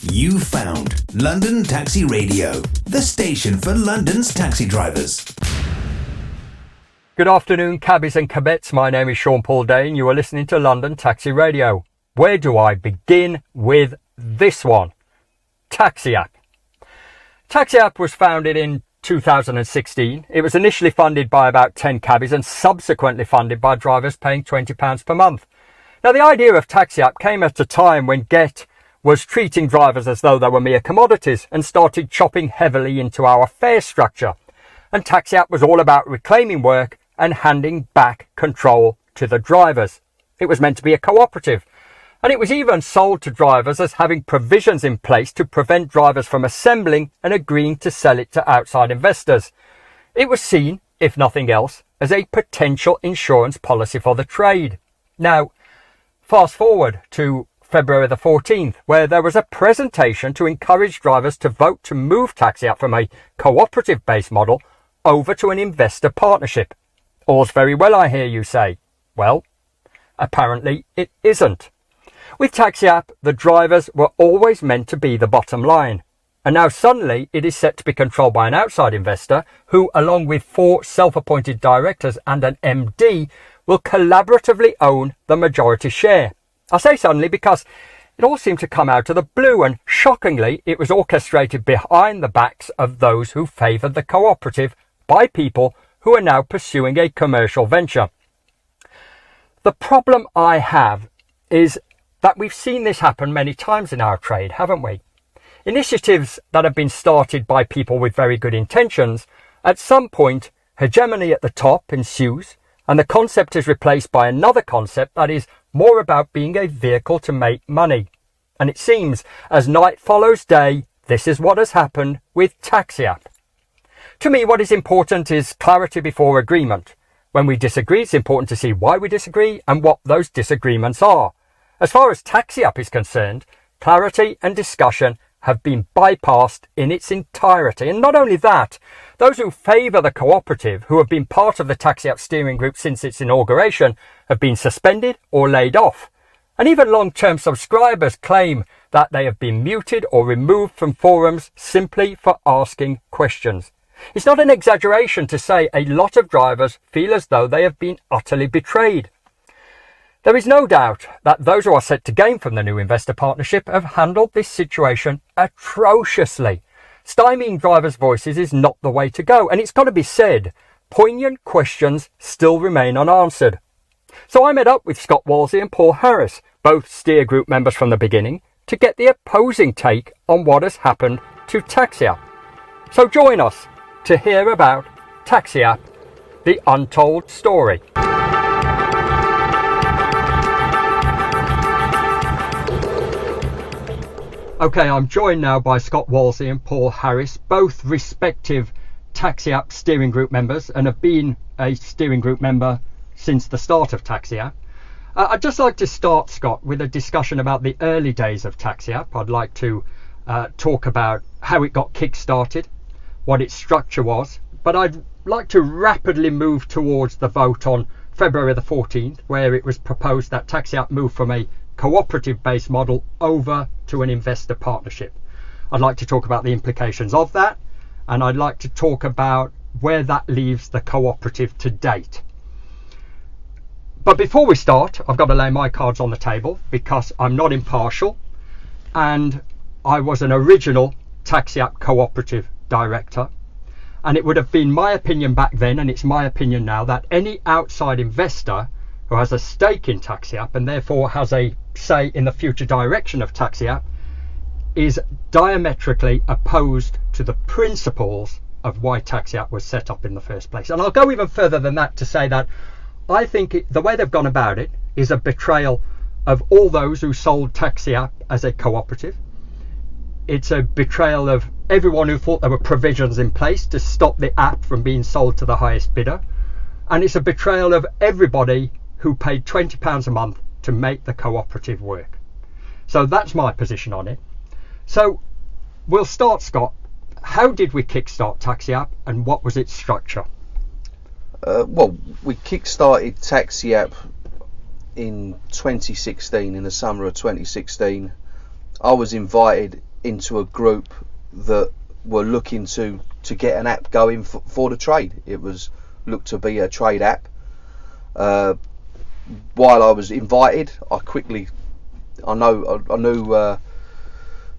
You found London Taxi Radio, the station for London's taxi drivers. Good afternoon, cabbies and cabettes. My name is Sean Paul Dane. You are listening to London Taxi Radio. Where do I begin with this one? Taxiapp. Taxiapp was founded in 2016. It was initially funded by about 10 cabbies and subsequently funded by drivers paying £20 per month. Now, the idea of Taxiapp came at a time when Get was treating drivers as though they were mere commodities and started chopping heavily into our fare structure. And Taxiapp was all about reclaiming work and handing back control to the drivers. It was meant to be a cooperative, and it was even sold to drivers as having provisions in place to prevent drivers from assembling and agreeing to sell it to outside investors. It was seen, if nothing else, as a potential insurance policy for the trade. Now, fast forward to February the 14th, where there was a presentation to encourage drivers to vote to move Taxiapp from a cooperative-based model over to an investor partnership. All's very well, I hear you say. Well, apparently it isn't. With Taxiapp, the drivers were always meant to be the bottom line. And now suddenly it is set to be controlled by an outside investor who, along with 4 self-appointed directors and an MD, will collaboratively own the majority share. I say suddenly because it all seemed to come out of the blue, and shockingly it was orchestrated behind the backs of those who favoured the cooperative by people who are now pursuing a commercial venture. The problem I have is that we've seen this happen many times in our trade, haven't we? Initiatives that have been started by people with very good intentions, at some point hegemony at the top ensues, and the concept is replaced by another concept that is more about being a vehicle to make money. And it seems, as night follows day, this is what has happened with Taxiapp. To me, what is important is clarity before agreement. When we disagree, it's important to see why we disagree and what those disagreements are. As far as Taxiapp is concerned, clarity and discussion have been bypassed in its entirety. And not only that, those who favour the cooperative, who have been part of the Taxiapp steering group since its inauguration, have been suspended or laid off. And even long-term subscribers claim that they have been muted or removed from forums simply for asking questions. It's not an exaggeration to say a lot of drivers feel as though they have been utterly betrayed. There is no doubt that those who are set to gain from the new investor partnership have handled this situation atrociously. Stymieing drivers' voices is not the way to go, and it's got to be said, poignant questions still remain unanswered. So I met up with Scott Wolsey and Paul Harris, both steer group members from the beginning, to get the opposing take on what has happened to Taxiapp. So join us to hear about Taxiapp, the untold story. Okay, I'm joined now by Scott Wolsey and Paul Harris, both respective Taxiapp steering group members and have been a steering group member since the start of Taxiapp. I'd just like to start, Scott, with a discussion about the early days of Taxiapp. I'd like to talk about how it got kick-started, what its structure was, but I'd like to rapidly move towards the vote on February the 14th, where it was proposed that Taxiapp move from a cooperative-based model over to an investor partnership. I'd like to talk about the implications of that, and I'd like to talk about where that leaves the cooperative to date. But before we start, I've got to lay my cards on the table because I'm not impartial, and I was an original Taxiapp cooperative director, and it would have been my opinion back then, and it's my opinion now, that any outside investor who has a stake in Taxiapp and therefore has a say in the future direction of Taxiapp is diametrically opposed to the principles of why Taxiapp was set up in the first place. And I'll go even further than that to say that I think the way they've gone about it is a betrayal of all those who sold Taxiapp as a cooperative. It's a betrayal of everyone who thought there were provisions in place to stop the app from being sold to the highest bidder. And it's a betrayal of everybody who paid £20 a month to make the cooperative work. So that's my position on it. So we'll start, Scott. How did we kickstart Taxiapp and what was its structure? Well, we kickstarted Taxiapp in 2016, in the summer of 2016. I was invited into a group that were looking to get an app going for the trade. It was looked to be a trade app. While I was invited, I knew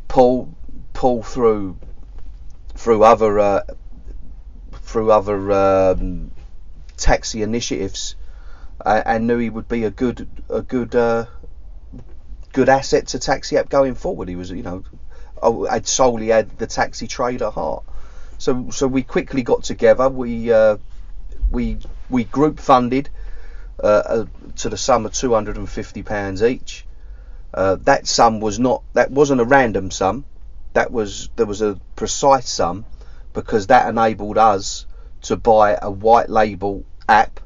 Paul through other taxi initiatives, and knew he would be a good asset to Taxiapp going forward. He was, I'd solely had the taxi trade at heart. So we quickly got together. We group funded to the sum of £250 each. That sum wasn't a random sum. There was a precise sum, because that enabled us to buy a white label app,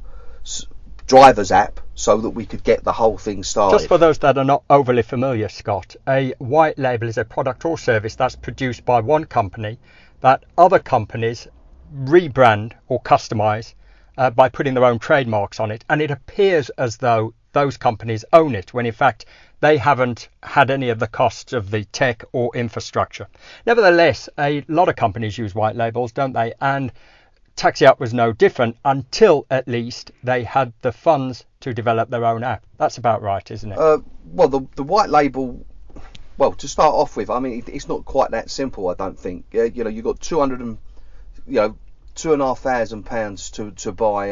driver's app, so that we could get the whole thing started. Just for those that are not overly familiar, Scott, a white label is a product or service that's produced by one company that other companies rebrand or customize by putting their own trademarks on it, and it appears as though those companies own it, when in fact they haven't had any of the costs of the tech or infrastructure. Nevertheless, a lot of companies use white labels, don't they? And Taxiapp was no different, until at least they had the funds to develop their own app. That's about right, isn't it? Well, the white label, well, to start off with, I mean, it's not quite that simple, I don't think. You've got £2,500 to buy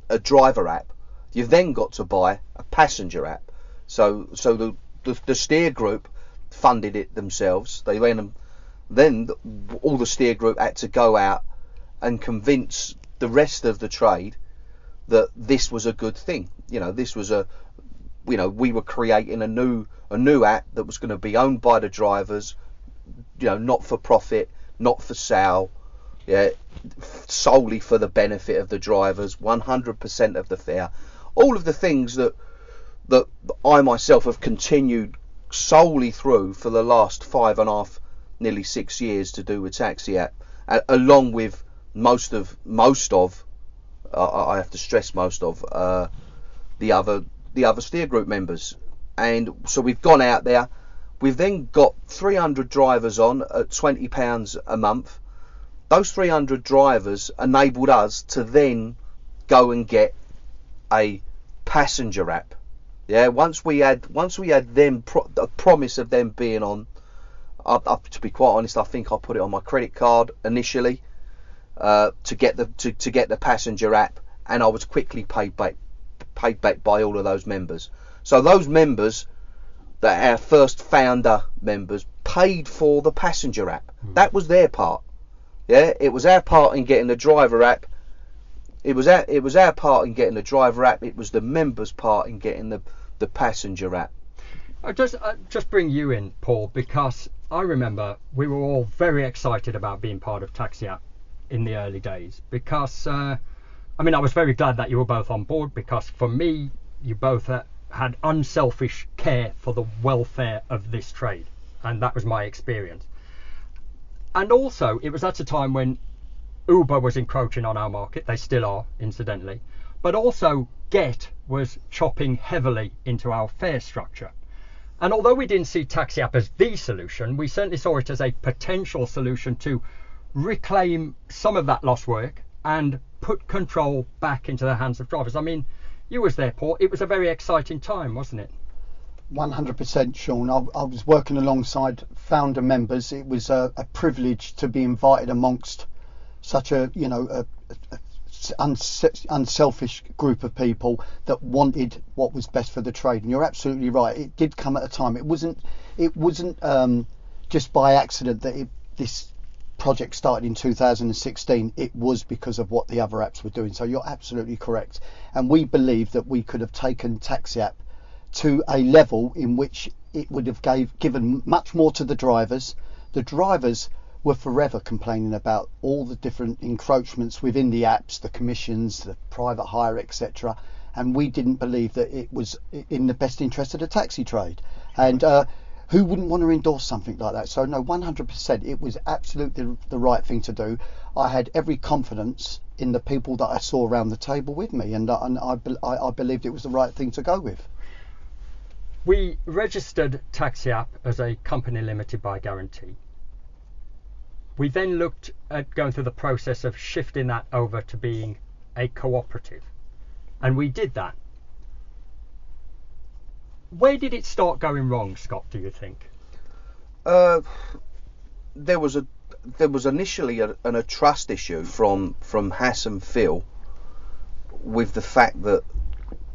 a driver app. You've then got to buy a passenger app. So the steer group funded it themselves. They then all the steer group had to go out and convince the rest of the trade that this was a good thing. This was we were creating a new app that was going to be owned by the drivers, not for profit, not for sale, solely for the benefit of the drivers, 100% of the fare. All of the things that I myself have continued solely through for the last 5.5, nearly 6 years to do with Taxiapp, along with most of I have to stress most of the other steer group members. And so we've gone out there. We've then got 300 drivers on at £20 a month. Those 300 drivers enabled us to then go and get a passenger app. Once we had them the promise of them being on, to be quite honest, I think I put it on my credit card initially to get the passenger app, and I was quickly paid back by all of those members. So those members, that our first founder members, paid for the passenger app. That was their part. It was our part in getting the driver app. It was our part in getting the driver app. It was the members' part in getting the passenger app. I just bring you in, Paul, because I remember we were all very excited about being part of Taxiapp in the early days, because I was very glad that you were both on board, because for me, you both had unselfish care for the welfare of this trade, and that was my experience. And also, it was at a time when Uber was encroaching on our market. They still are, incidentally. But also, Get was chopping heavily into our fare structure. And although we didn't see Taxiapp as the solution, we certainly saw it as a potential solution to reclaim some of that lost work and put control back into the hands of drivers. I mean, you was there, Paul. It was a very exciting time, wasn't it? 100%, Sean. I was working alongside founder members. It was a privilege to be invited amongst such a unselfish group of people that wanted what was best for the trade. And you're absolutely right. It did come at a time. It wasn't just by accident that this project started in 2016. It was because of what the other apps were doing. So you're absolutely correct. And we believe that we could have taken Taxiapp to a level in which it would have given much more to the drivers. The drivers were forever complaining about all the different encroachments within the apps, the commissions, the private hire, etc. And we didn't believe that it was in the best interest of the taxi trade. And who wouldn't want to endorse something like that? So no, 100%, it was absolutely the right thing to do. I had every confidence in the people that I saw around the table with me, and I believed it was the right thing to go with. We registered Taxiapp as a company limited by guarantee. We then looked at going through the process of shifting that over to being a cooperative, and we did that. Where did it start going wrong, Scott, do you think? There was initially a trust issue from Hass and Phil with the fact that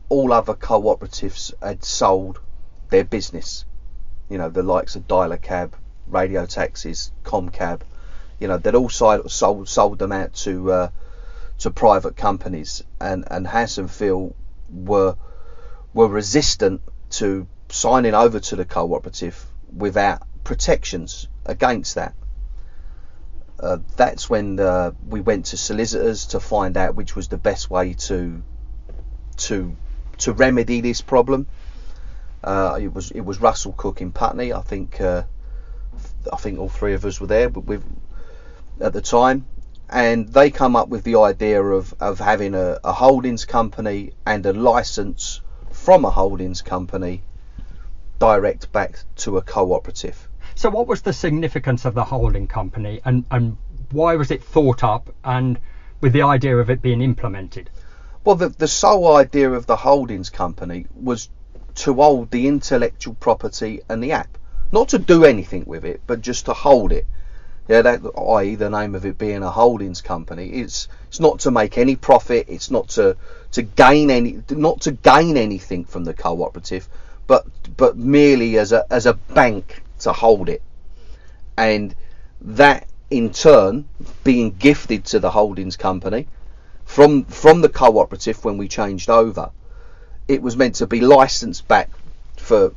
all other cooperatives had sold their business. You know, the likes of Dialer Cab, Radio Taxis, Comcab. You know, they'd all sold them out to private companies, and Hass and Phil were resistant to signing over to the cooperative without protections against that. That's when we went to solicitors to find out which was the best way to remedy this problem. It was Russell Cook in Putney. I think all three of us were there at the time, and they come up with the idea of having a holdings company and a license from a holdings company direct back to a cooperative. So what was the significance of the holding company, and why was it thought up, and with the idea of it being implemented? Well, the sole idea of the holdings company was to hold the intellectual property and the app, not to do anything with it, but just to hold it. Yeah, that, i.e. the name of it being a holdings company. It's not to make any profit. It's not to gain anything from the cooperative, but merely as a bank to hold it, and that in turn being gifted to the holdings company from the cooperative when we changed over. It was meant to be licensed back for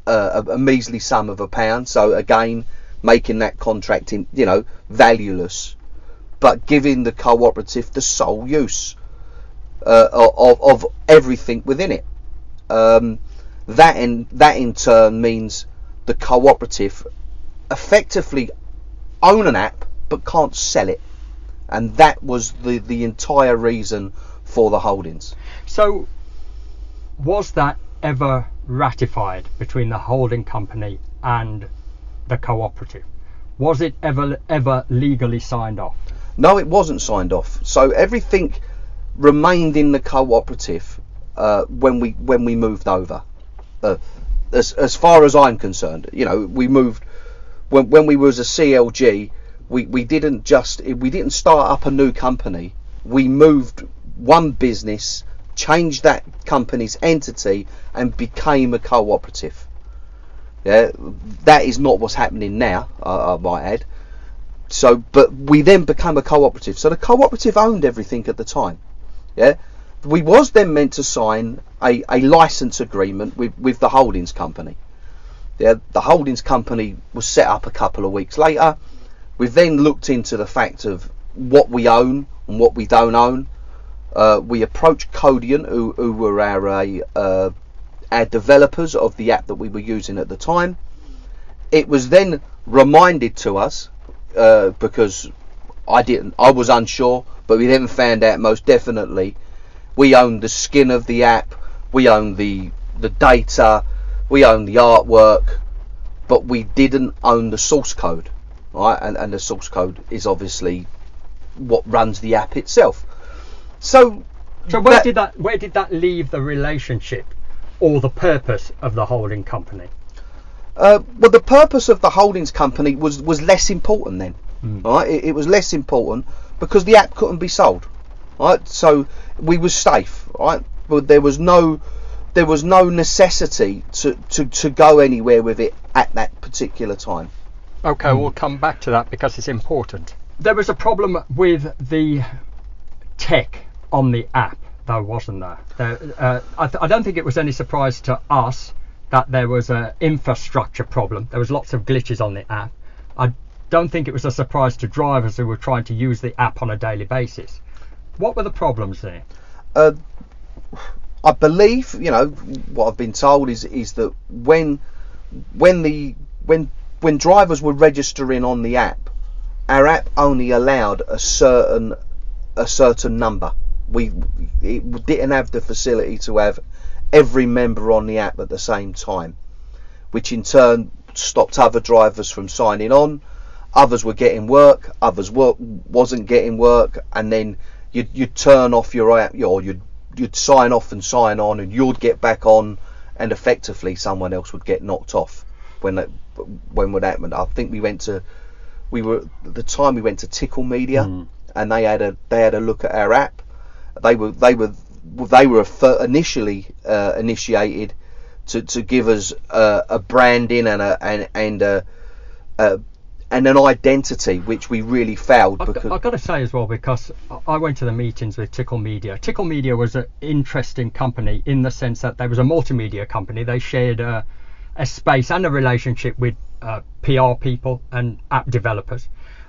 a measly sum of £1. So again, making that contract valueless, but giving the cooperative the sole use of everything within it. That in turn means the cooperative effectively own an app but can't sell it, and that was the entire reason for the holdings. So was that ever ratified between the holding company and the cooperative? Was it ever legally signed off? No, it wasn't signed off. So everything remained in the cooperative when we moved over. As far as I'm concerned, we moved when we was a CLG. We didn't start up a new company. We moved one business, changed that company's entity, and became a cooperative. Yeah, that is not what's happening now, I might add. So, but we then became a cooperative. So the cooperative owned everything at the time. Yeah, we was then meant to sign a license agreement with the holdings company. Yeah, the holdings company was set up a couple of weeks later. We then looked into the fact of what we own and what we don't own. We approached Codian, who were our developers of the app that we were using at the time. It was then reminded to us, because I was unsure, but we then found out most definitely we own the skin of the app, we own the data, we own the artwork, but we didn't own the source code, right? And the source code is obviously what runs the app itself. So where did that leave the relationship or the purpose of the holding company? Well, the purpose of the holdings company was less important then. Right? It was less important because the app couldn't be sold. Right? So we was safe. Right? But there was no necessity to go anywhere with it at that particular time. Okay, we'll come back to that because it's important. There was a problem with the tech on the app, though, wasn't there? I don't think it was any surprise to us that there was an infrastructure problem. There was lots of glitches on the app. I don't think it was a surprise to drivers who were trying to use the app on a daily basis. What were the problems there? I believe, what I've been told is that when drivers were registering on the app, our app only allowed a certain number. It didn't have the facility to have every member on the app at the same time. which in turn stopped other drivers from signing on. Others were getting work, others wasn't getting work, and then you'd turn off your app, or you'd sign off and sign on, and you'd get back on, and effectively someone else would get knocked off when would happen. I think we went to Tickle Media, and they had a look at our app. They were initially initiated to give us a branding and an identity, which we really failed. I've got to say as well, because I went to the meetings with Tickle Media. Tickle Media was an interesting company in the sense that they was a multimedia company. They shared a space and a relationship with PR people and app developers.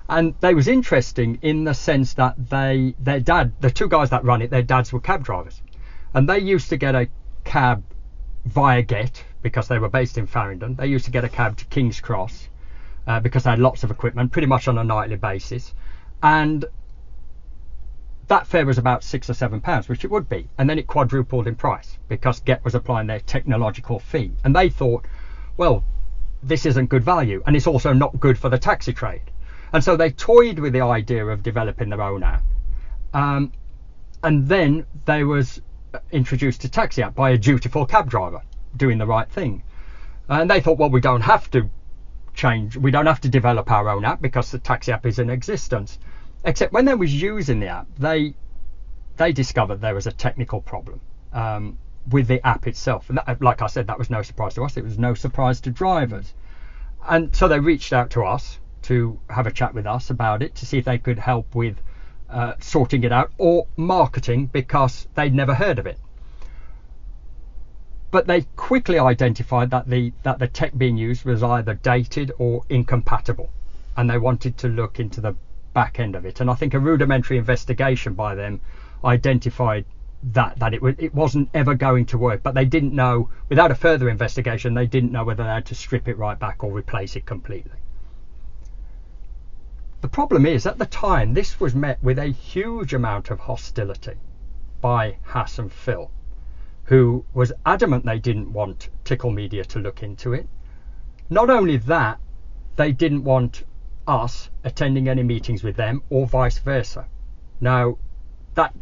And they was interesting in the sense that the two guys that run it, their dads were cab drivers. And they used to get a cab via Get, because they were based in Farringdon. They used to get a cab to King's Cross, because they had lots of equipment, pretty much on a nightly basis. And that fare was about £6 or £7, which it would be. And then it quadrupled in price because Get was applying their technological fee. And they thought, well, this isn't good value, and it's also not good for the taxi trade. And so they toyed with the idea of developing their own app. And then they was introduced to Taxiapp by a dutiful cab driver doing the right thing. And they thought, well, we don't have to develop our own app because the Taxiapp is in existence. Except when they was using the app, they discovered there was a technical problem with the app itself. And that, like I said, that was no surprise to us. It was no surprise to drivers. And so they reached out to us to have a chat with us about it, to see if they could help with sorting it out or marketing, because they'd never heard of it. But they quickly identified that the tech being used was either dated or incompatible, and they wanted to look into the back end of it. And I think a rudimentary investigation by them identified that it wasn't ever going to work, but they didn't know, without a further investigation, they didn't know whether they had to strip it right back or replace it completely. The problem is, at the time, this was met with a huge amount of hostility by Hass and Phil, who was adamant they didn't want Tickle Media to look into it. Not only that, they didn't want us attending any meetings with them, or vice versa. Now, that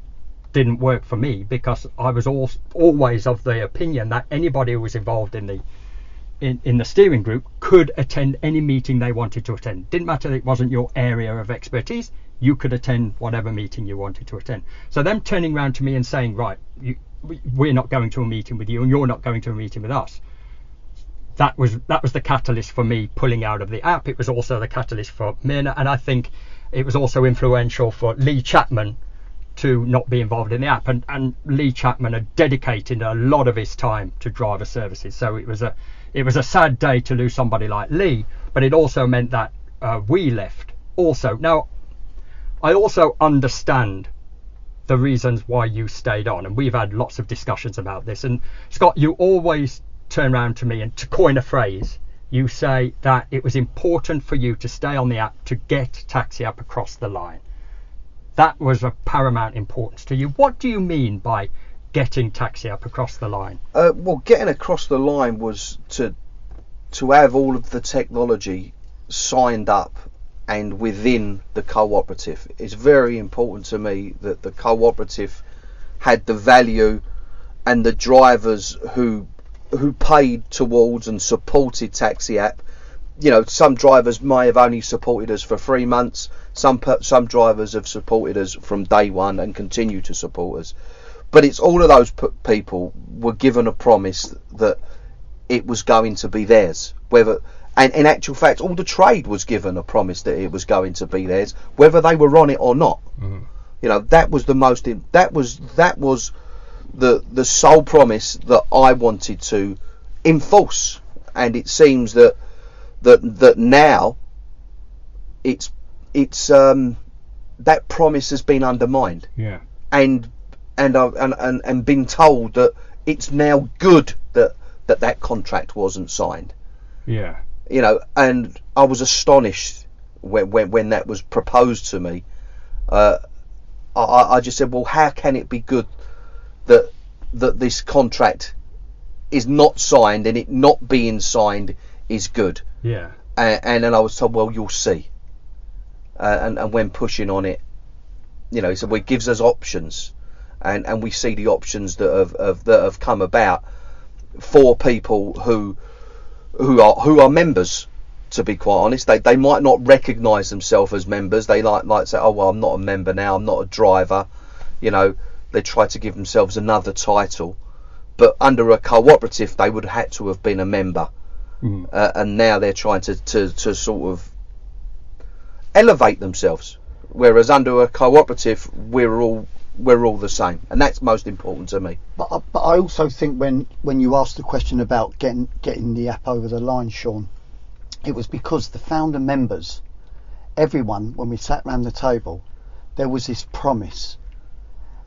didn't work for me, because I was always of the opinion that anybody who was involved in the steering group could attend any meeting they wanted to attend. Didn't matter that it wasn't your area of expertise, you could attend whatever meeting you wanted to attend. So them turning around to me and saying, right, we're not going to a meeting with you and you're not going to a meeting with us, that was the catalyst for me pulling out of the app. It was also the catalyst for Myrna, and I think it was also influential for Lee Chapman to not be involved in the app. And Lee Chapman had dedicated a lot of his time to driver services, so it was a sad day to lose somebody like Lee, but it also meant that we left also. Now, I also understand the reasons why you stayed on, and we've had lots of discussions about this. And Scott, you always turn around to me, and to coin a phrase, you say that it was important for you to stay on the app to get Taxiapp across the line. That was of paramount importance to you. What do you mean by getting Taxiapp across the line? Well, getting across the line was to have all of the technology signed up and within the cooperative. It's very important to me that the cooperative had the value, and the drivers who paid towards and supported Taxiapp. You know, some drivers may have only supported us for 3 months. Some drivers have supported us from day one and continue to support us. But it's all of those people were given a promise that it was going to be theirs. And in actual fact, all the trade was given a promise that it was going to be theirs, whether they were on it or not. Mm-hmm. You know, that was the sole promise that I wanted to enforce. And it seems that now it's that promise has been undermined. Yeah. And been told that it's now good that contract wasn't signed. Yeah. You know, and I was astonished when that was proposed to me. I just said, well, how can it be good that this contract is not signed, and it not being signed is good. Yeah. And then I was told, well, you'll see. And when pushing on it, you know, so it gives us options, and we see the options that have come about for people who are members. To be quite honest, they might not recognise themselves as members. They like say, oh well, I'm not a member now. I'm not a driver. You know, they try to give themselves another title, but under a cooperative, they would have had to have been a member. And now they're trying to sort of elevate themselves, whereas under a cooperative we're all the same, and that's most important to me. But I also think when you asked the question about getting the app over the line, Sean, it was because the founder members, everyone, when we sat around the table, there was this promise,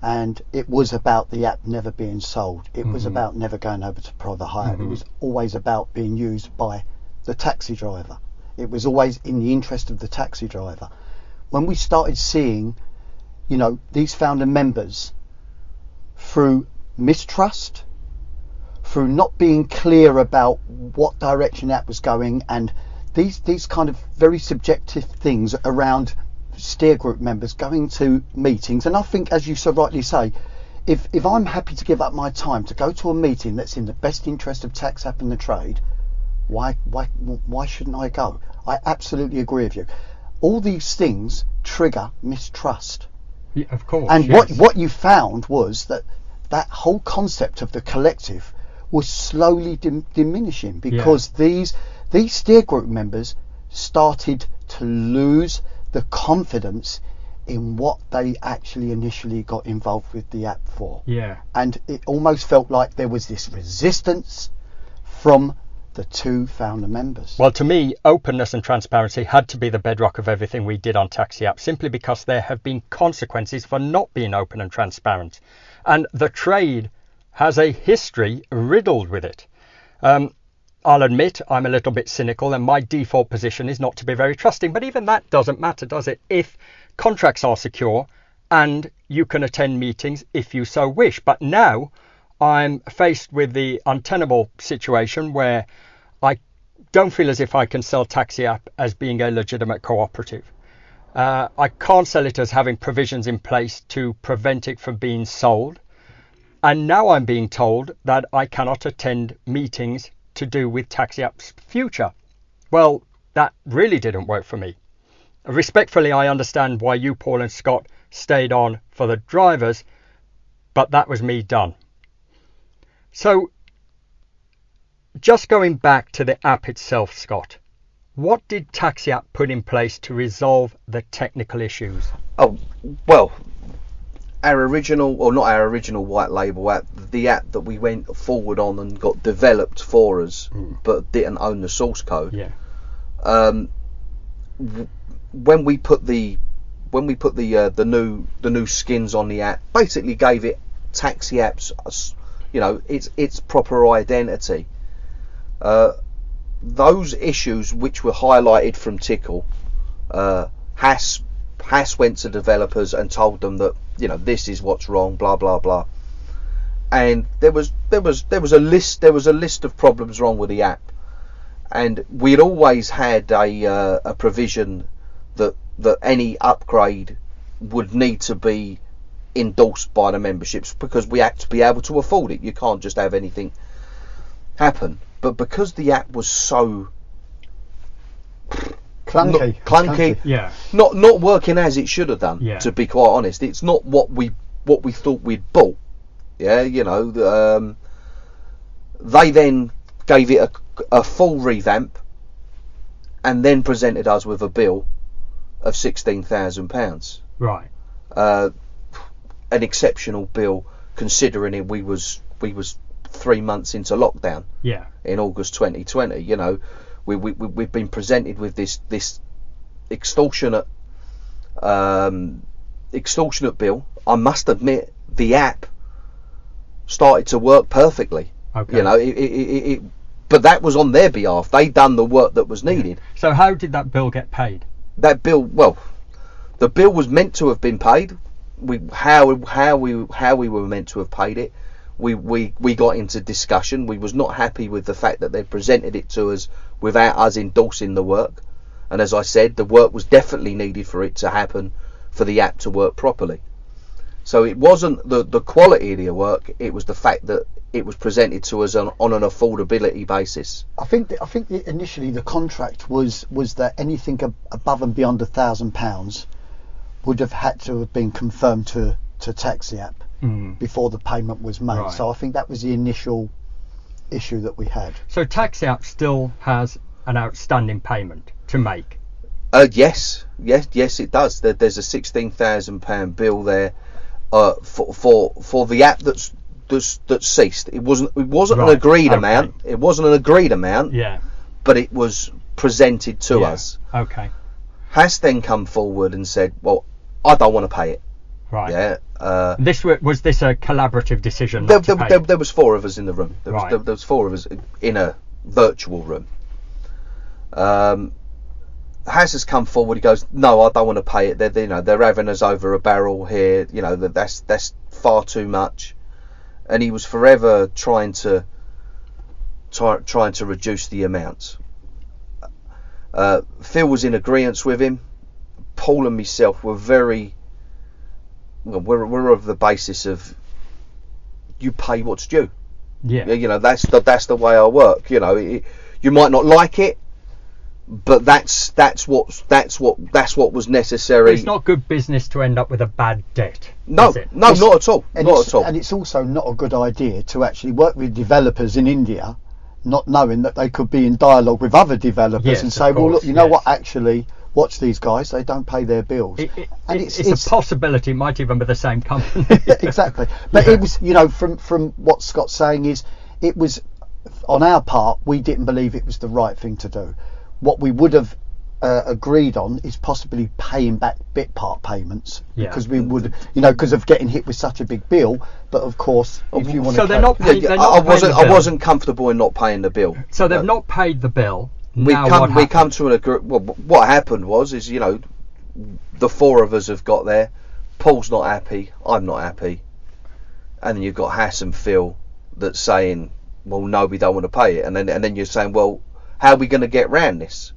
and it was about the app never being sold. It was about never going over to private hire. It was always about being used by the taxi driver. It was always in the interest of the taxi driver. When we started seeing, you know, these founder members, through mistrust, through not being clear about what direction that was going, and these kind of very subjective things around steer group members going to meetings. And I think, as you so rightly say, if I'm happy to give up my time to go to a meeting that's in the best interest of Taxiapp and the trade, why shouldn't I go? I absolutely agree with you. All these things trigger mistrust. Yeah, of course. And yes. what you found was that whole concept of the collective was slowly diminishing, because these steer group members started to lose the confidence in what they actually initially got involved with the app for. Yeah. And it almost felt like there was this resistance from the two founder members. Well, to me, openness and transparency had to be the bedrock of everything we did on Taxiapp, simply because there have been consequences for not being open and transparent. And the trade has a history riddled with it. I'll admit I'm a little bit cynical, and my default position is not to be very trusting, but even that doesn't matter, does it? If contracts are secure and you can attend meetings if you so wish. But now I'm faced with the untenable situation where I don't feel as if I can sell Taxiapp as being a legitimate cooperative. I can't sell it as having provisions in place to prevent it from being sold. And now I'm being told that I cannot attend meetings to do with Taxiapp's future. Well, that really didn't work for me. Respectfully, I understand why you, Paul and Scott, stayed on for the drivers, but that was me done. So, just going back to the app itself, Scott, what did Taxiapp put in place to resolve the technical issues? Oh, well, our original, or not our original white label app, the app that we went forward on and got developed for us, but didn't own the source code. Yeah. When we put the new skins on the app, basically gave it Taxiapp's, you know, its proper identity. Those issues which were highlighted from Tickle, Haas went to developers and told them that, you know, this is what's wrong, blah blah blah, and there was a list of problems wrong with the app, and we'd always had a provision that any upgrade would need to be endorsed by the memberships, because we had to be able to afford it. You can't just have anything happen. But because the app was so clunky, yeah, not working as it should have done, yeah, to be quite honest, it's not what we thought we'd bought. Yeah, you know, they then gave it a full revamp, and then presented us with a bill of £16,000. Right. An exceptional bill, considering it we was 3 months into lockdown. Yeah. In August 2020, you know, we've been presented with this extortionate bill. I must admit, the app started to work perfectly. Okay. You know, but that was on their behalf. They done the work that was needed. Yeah. So how did that bill get paid? That bill, well, the bill was meant to have been paid. How we were meant to have paid it we got into discussion. We was not happy with the fact that they presented it to us without us endorsing the work. And as I said, the work was definitely needed for it to happen, for the app to work properly. So it wasn't the quality of the work, it was the fact that it was presented to us on an affordability basis. I think initially the contract was that anything above and beyond £1,000 would have had to have been confirmed to Taxiapp before the payment was made. Right. So I think that was the initial issue that we had. So Taxiapp still has an outstanding payment to make. Yes, it does. There's a £16,000 bill there for the app that's ceased. It wasn't Right, an agreed okay. amount. It wasn't an agreed amount. Yeah. But it was presented to Yeah. us. Okay. Has then come forward and said, "Well, I don't want to pay it." Right. Yeah. Was this a collaborative decision? There was four of us in the room. There Right. was four of us in a virtual room. Has come forward. He goes, "No, I don't want to pay it. They're having us over a barrel here. That's far too much." And he was forever trying to reduce the amounts. Phil was in agreement with him. Paul and myself were we're of the basis of you pay what's due. Yeah. That's the way I work. You might not like it, but that's what was necessary. But it's not good business to end up with a bad debt. No, is it? not at all. Not at all. And it's also not a good idea to actually work with developers in India, not knowing that they could be in dialogue with other developers Yes, and of say, well, look, course, you know yes. what, actually, watch these guys, they don't pay their bills. It's a possibility. It might even be the same company. Exactly. But it was, from what Scott's saying is, it was, on our part, we didn't believe it was the right thing to do. What we would have agreed on is possibly paying back bit part payments, Yeah. because we would, because of getting hit with such a big bill. But of course, if you want So to, they're not paying. They're not I paying the wasn't. I bill. wasn't comfortable in not paying the bill. So they've not paid the bill. We Now come. what We happens? come to an agreement. Well, what happened was, the four of us have got there. Paul's not happy. I'm not happy. And then you've got Hass and Phil that's saying, "Well, no, we don't want to pay it." And then you're saying, "Well, how are we going to get round this?"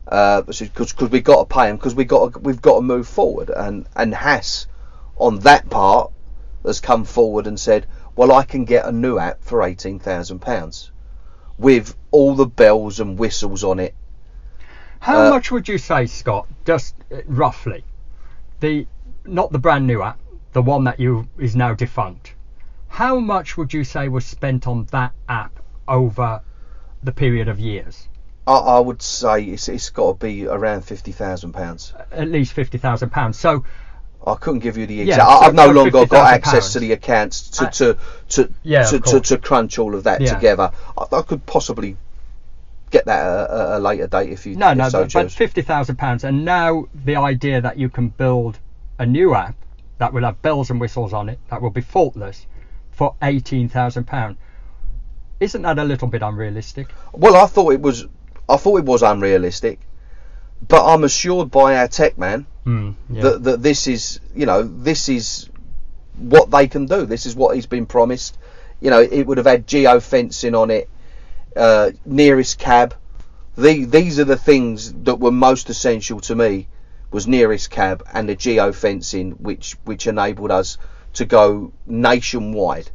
Because we've got to pay them, because we've got to move forward. And Hass, on that part, has come forward and said, "Well, I can get a new app for £18,000 with all the bells and whistles on it." How much would you say, Scott, just roughly, not the brand new app, the one that is now defunct, how much would you say was spent on that app over the period of years? I would say it's got to be around £50,000. At least £50,000. So I couldn't give you the Yeah, exact. so I've no longer got £50,000 access to the accounts to crunch all of that Yeah. together. I could possibly get that at a later date if you no, if so but choose. £50,000, and now the idea that you can build a new app that will have bells and whistles on it, that will be faultless, for £18,000. Isn't that a little bit unrealistic? Well, I thought it was unrealistic, but I'm assured by our tech man that this is what they can do. This is what he's been promised. It would have had geo-fencing on it, nearest cab. These are the things that were most essential to me, was nearest cab and the geo-fencing, which enabled us to go nationwide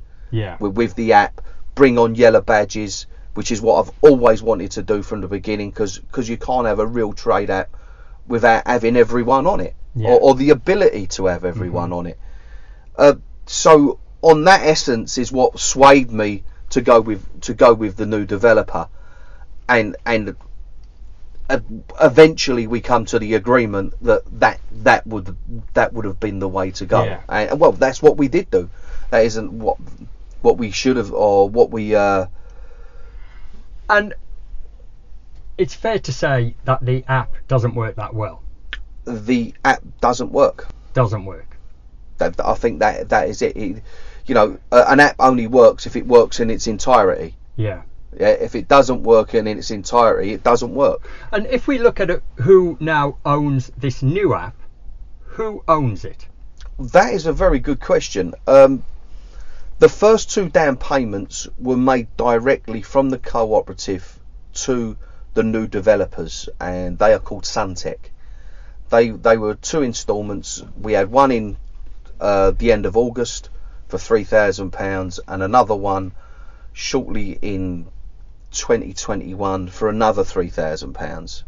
with the app, bring on yellow badges, which is what I've always wanted to do from the beginning, because you can't have a real trade app without having everyone on it, or the ability to have everyone on it. So on that essence is what swayed me to go with the new developer, and eventually we come to the agreement that would have been the way to go. And well, that's what we did do. That isn't what we should have, or what we And it's fair to say that the app doesn't work that well. The app doesn't work. I think that is it. An app only works if it works in its entirety. Yeah. If it doesn't work in its entirety, it doesn't work. And if we look at it, who now owns this new app, who owns it? That is a very good question. The first 2 down payments were made directly from the cooperative to the new developers, and they are called Suntec. They were 2 instalments. We had one in the end of August for £3,000, and another one shortly in 2021 for another £3,000.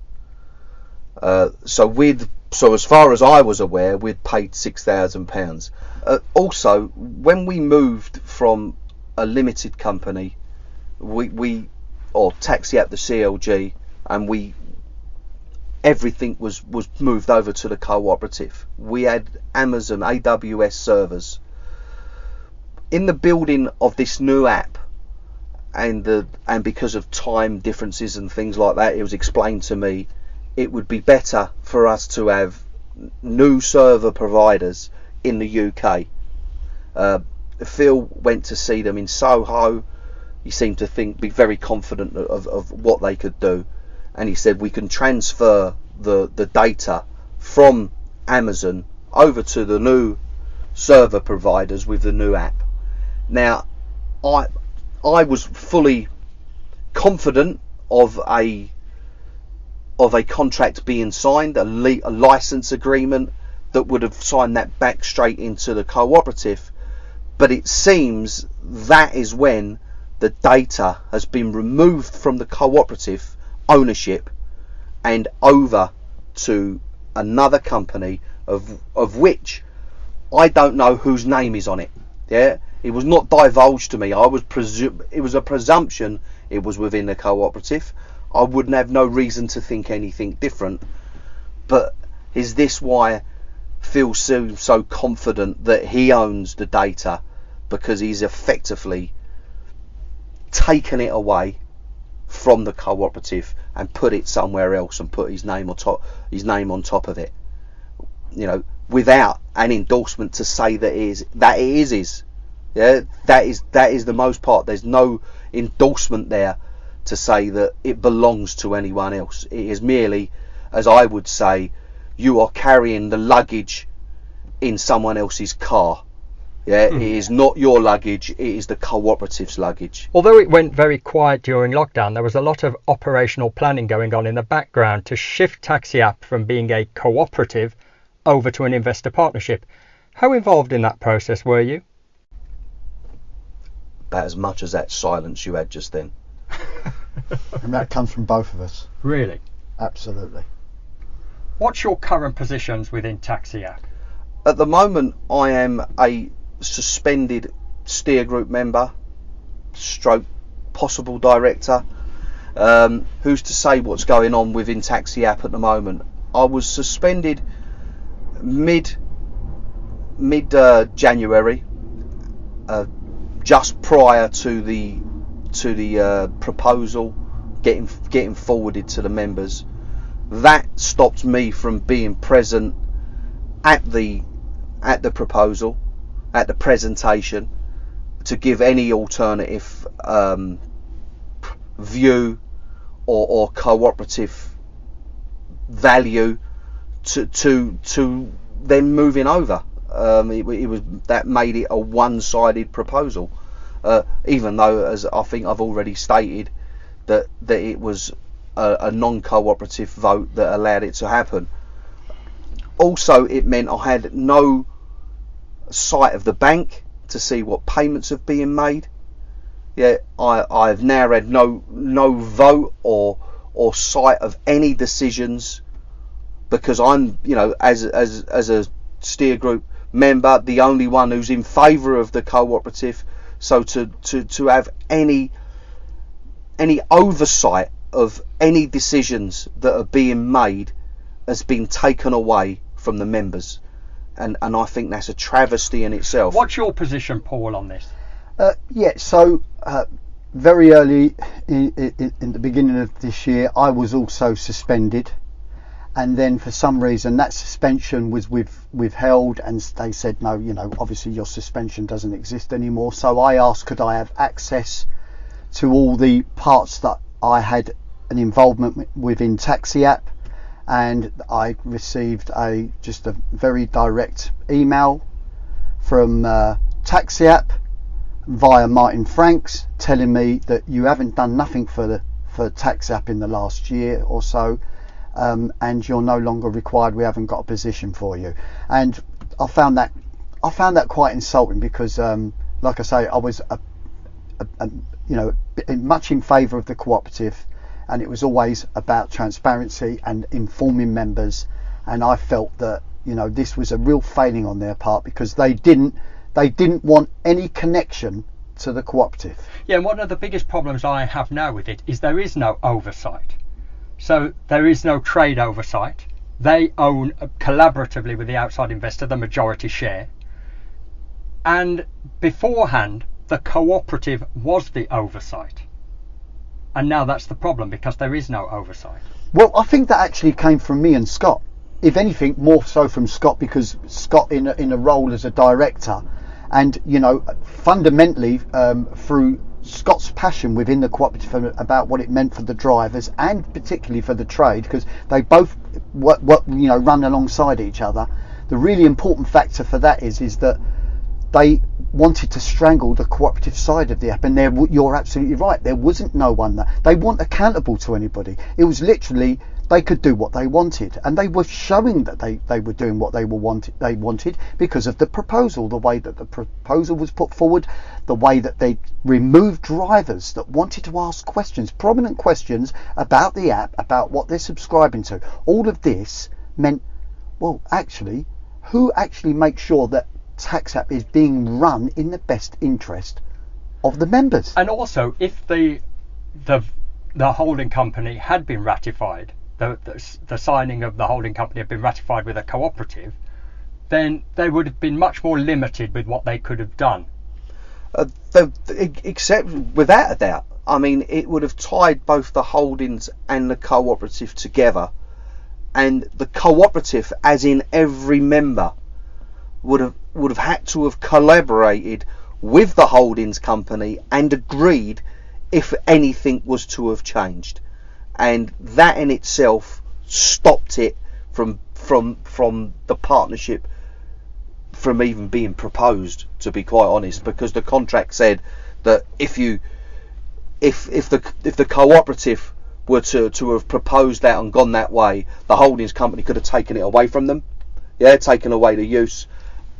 So as far as I was aware, we'd paid £6,000. Also, when we moved from a limited company, or Taxiapp, the CLG, and everything was moved over to the cooperative. We had Amazon AWS servers. In the building of this new app, and because of time differences and things like that, it was explained to me it would be better for us to have new server providers in the UK. Phil went to see them in Soho. He seemed to be very confident of what they could do, and he said we can transfer the data from Amazon over to the new server providers with the new app. Now, I was fully confident of a contract being signed, a license agreement that would have signed that back straight into the cooperative, but it seems that is when the data has been removed from the cooperative ownership and over to another company of which I don't know whose name is on it. Yeah, it was not divulged to me. It was a presumption it was within the cooperative. I wouldn't have no reason to think anything different. But is this why Phil seems so confident that he owns the data? Because he's effectively taken it away from the cooperative and put it somewhere else and put his name on top of it, without an endorsement to say that it is his. Yeah, that is the most part. There's no endorsement there to say that it belongs to anyone else. It is merely, as I would say, you are carrying the luggage in someone else's car. Yeah, It is not your luggage, it is the cooperative's luggage. Although it went very quiet during lockdown, there was a lot of operational planning going on in the background to shift Taxiapp from being a cooperative over to an investor partnership. How involved in that process were you? About as much as that silence you had just then. And that comes from both of us. Really? Absolutely. What's your current positions within Taxiapp? At the moment, I am a suspended steer group member, stroke possible director. Who's to say what's going on within Taxiapp at the moment? I was suspended mid January, just prior to the proposal getting forwarded to the members. That stopped me from being present at the proposal, at the presentation, to give any alternative view or cooperative value to then moving over. It was that made it a one-sided proposal, even though, as I think I've already stated, that it was a non-cooperative vote that allowed it to happen. Also, it meant I had no sight of the bank to see what payments have been made. Yeah, I've now had no vote or sight of any decisions, because I'm, as a steer group member, the only one who's in favour of the cooperative. So to have any oversight of any decisions that are being made has been taken away from the members, and I think that's a travesty in itself. What's your position, Paul, on this? So very early in the beginning of this year, I was also suspended, and then for some reason that suspension was withheld, and they said no, obviously your suspension doesn't exist anymore. So I asked, could I have access to all the parts that I had an involvement within Taxiapp, and I received just a very direct email from Taxiapp via Martin Franks telling me that you haven't done nothing for Taxiapp in the last year or so, and you're no longer required. We haven't got a position for you. And I found that quite insulting because, like I say, I was much in favour of the cooperative, and it was always about transparency and informing members. And I felt that this was a real failing on their part because they didn't want any connection to the cooperative. Yeah, and one of the biggest problems I have now with it is there is no oversight. So there is no trade oversight. They own collaboratively with the outside investor the majority share. And beforehand, the cooperative was the oversight. And now that's the problem because there is no oversight. Well, I think that actually came from me and Scott. If anything, more so from Scott, because Scott in a role as a director, and fundamentally through Scott's passion within the cooperative about what it meant for the drivers and particularly for the trade, because they both run alongside each other. The really important factor for that is that they wanted to strangle the cooperative side of the app, and you're absolutely right. There wasn't no one that they weren't accountable to anybody. It was literally they could do what they wanted, and they were showing that they were doing what they wanted because of the proposal, the way that the proposal was put forward, the way that they removed drivers that wanted to ask questions, prominent questions about the app, about what they're subscribing to. All of this meant, well, actually, who actually makes sure that Taxiapp is being run in the best interest of the members? And also, if the holding company had been ratified, the signing of the holding company had been ratified with a cooperative, then they would have been much more limited with what they could have done. Except without a doubt, I mean, it would have tied both the holdings and the cooperative together, and the cooperative, as in every member, would have had to have collaborated with the holdings company and agreed if anything was to have changed, and that in itself stopped it from the partnership from even being proposed, to be quite honest, because the contract said that if the cooperative were to have proposed that and gone that way, the holdings company could have taken it away from them, taken away the use,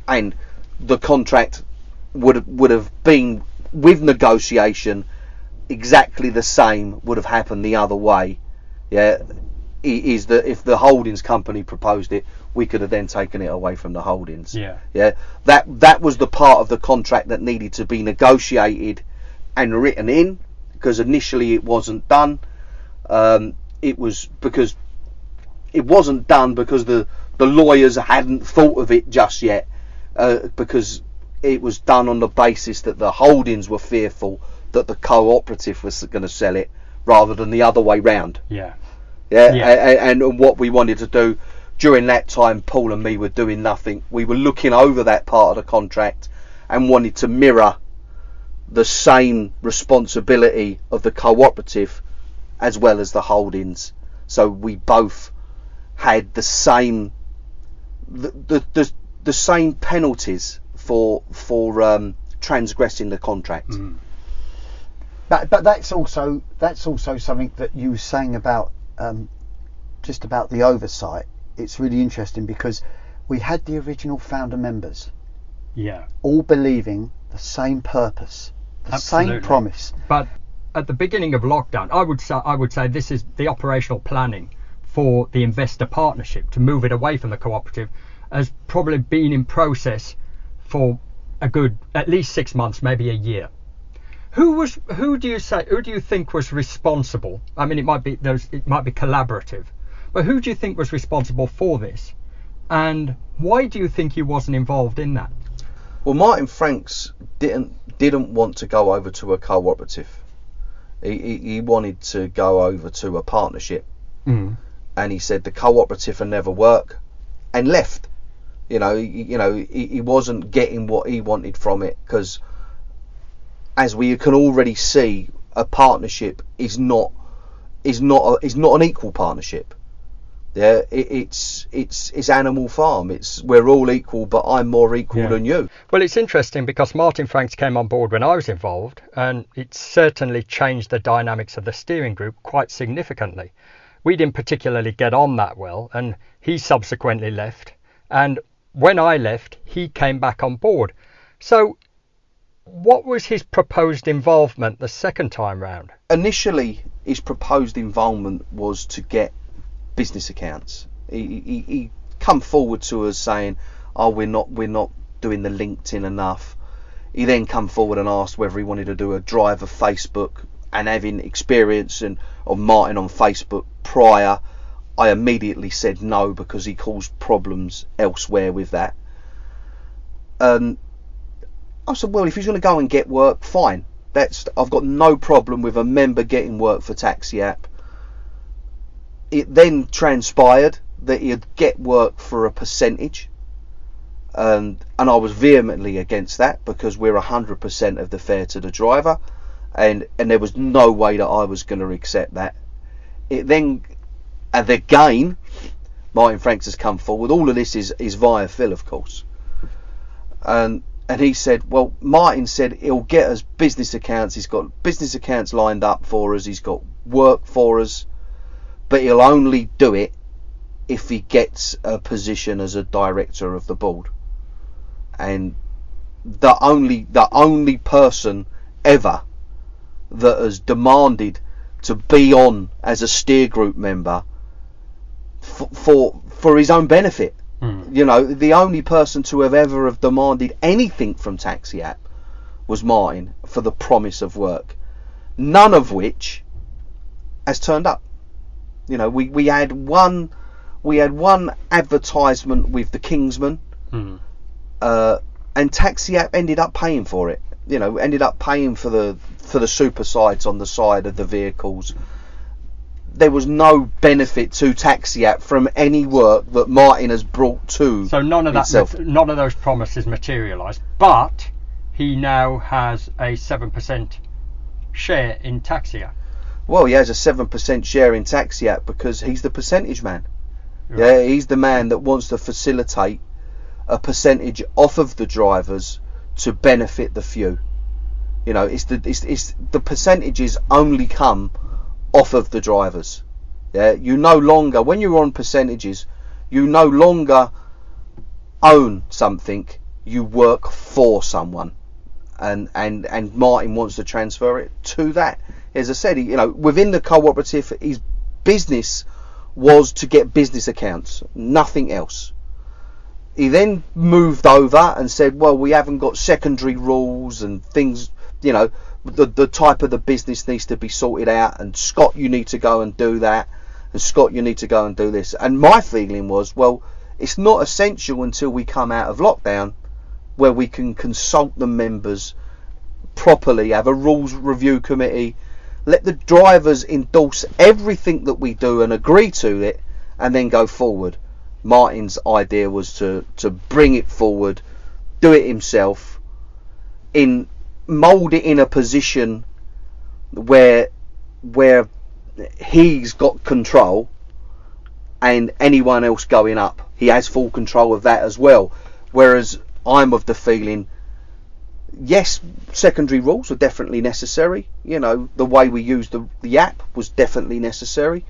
and the contract would have been, with negotiation, exactly the same would have happened the other way. Is that if the holdings company proposed it, we could have then taken it away from the holdings. That was the part of the contract that needed to be negotiated and written in, because initially it wasn't done. It was because it wasn't done because the lawyers hadn't thought of it just yet, because it was done on the basis that the holdings were fearful that the cooperative was going to sell it rather than the other way round. And what we wanted to do during that time, Paul and me were doing nothing. We were looking over that part of the contract and wanted to mirror the same responsibility of the cooperative as well as the holdings, so we both had the same the same penalties for transgressing the contract. But that's also something that you were saying about just about the oversight. It's really interesting because we had the original founder members, all believing the same purpose, the same promise. But at the beginning of lockdown, I would say this is the operational planning for the investor partnership to move it away from the cooperative has probably been in process for a good at least 6 months, maybe a year. Who do you think was responsible? I mean, it might be collaborative, but who do you think was responsible for this, and why do you think he wasn't involved in that? Well, Martin Franks didn't want to go over to a cooperative. He wanted to go over to a partnership, and he said the cooperative would never work, and left. He wasn't getting what he wanted from it, because as we can already see, a partnership is not an equal partnership. Yeah, it's Animal Farm. We're all equal, but I'm more equal than you. Well, it's interesting because Martin Franks came on board when I was involved, and it certainly changed the dynamics of the steering group quite significantly. We didn't particularly get on that well, and he subsequently left. And when I left, he came back on board. So what was his proposed involvement the second time round? Initially, his proposed involvement was to get business accounts. He come forward to us saying, "Oh, we're not doing the LinkedIn enough." He then come forward and asked whether he wanted to do a driver Facebook, and having experience of Martin on Facebook prior, I immediately said no because he caused problems elsewhere with that. I said, well, if he's going to go and get work, fine. I've got no problem with a member getting work for Taxiapp. It then transpired that he'd get work for a percentage, and I was vehemently against that because we're 100% of the fare to the driver, and there was no way that I was going to accept that. It then, and again, Martin Franks has come forward. All of this is via Phil, of course, and he said, well, Martin said he'll get us business accounts. He's got business accounts lined up for us. He's got work for us, but he'll only do it if he gets a position as a director of the board. And the only person ever that has demanded to be on as a steer group member for his own benefit. You know, the only person to have demanded anything from Taxiapp was Martin for the promise of work, none of which has turned up. You know, we had one advertisement with the Kingsman, and Taxiapp ended up paying for it. You know, ended up paying for the super sides on the side of the vehicles. There was no benefit to Taxiapp from any work that Martin has brought to. So none of itself. None of those promises materialised. But he now has a 7% share in Taxia. Well, he has a 7% share in Taxiapp because he's the percentage man. Right. Yeah, he's the man that wants to facilitate a percentage off of the drivers to benefit the few. You know, it's the percentages only come off of the drivers. Yeah, you no longer, when you're on percentages, you no longer own something, you work for someone, and Martin wants to transfer it to that. As I said, you know, within the cooperative, his business was to get business accounts, nothing else. He then moved over and said, well, we haven't got secondary rules and things, you know, the type of the business needs to be sorted out, and Scott, you need to go and do that, and Scott, you need to go and do this. And my feeling was, well, it's not essential until we come out of lockdown where we can consult the members properly, have a rules review committee, let the drivers endorse everything that we do and agree to it, and then go forward. Martin's idea was to bring it forward, do it himself, mould it in a position where he's got control, and anyone else going up, he has full control of that as well. Whereas I'm of the feeling, yes, secondary rules are definitely necessary. You know, the way we use the app was definitely necessary,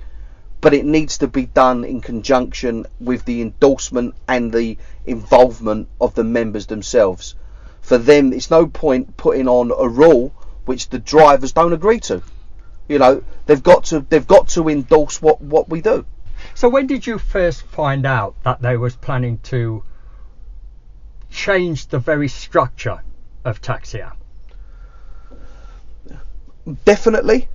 but it needs to be done in conjunction with the endorsement and the involvement of the members themselves. For them, it's no point putting on a rule which the drivers don't agree to. You know, they've got to endorse what we do. So when did you first find out that they was planning to change the very structure of Taxia? Definitely,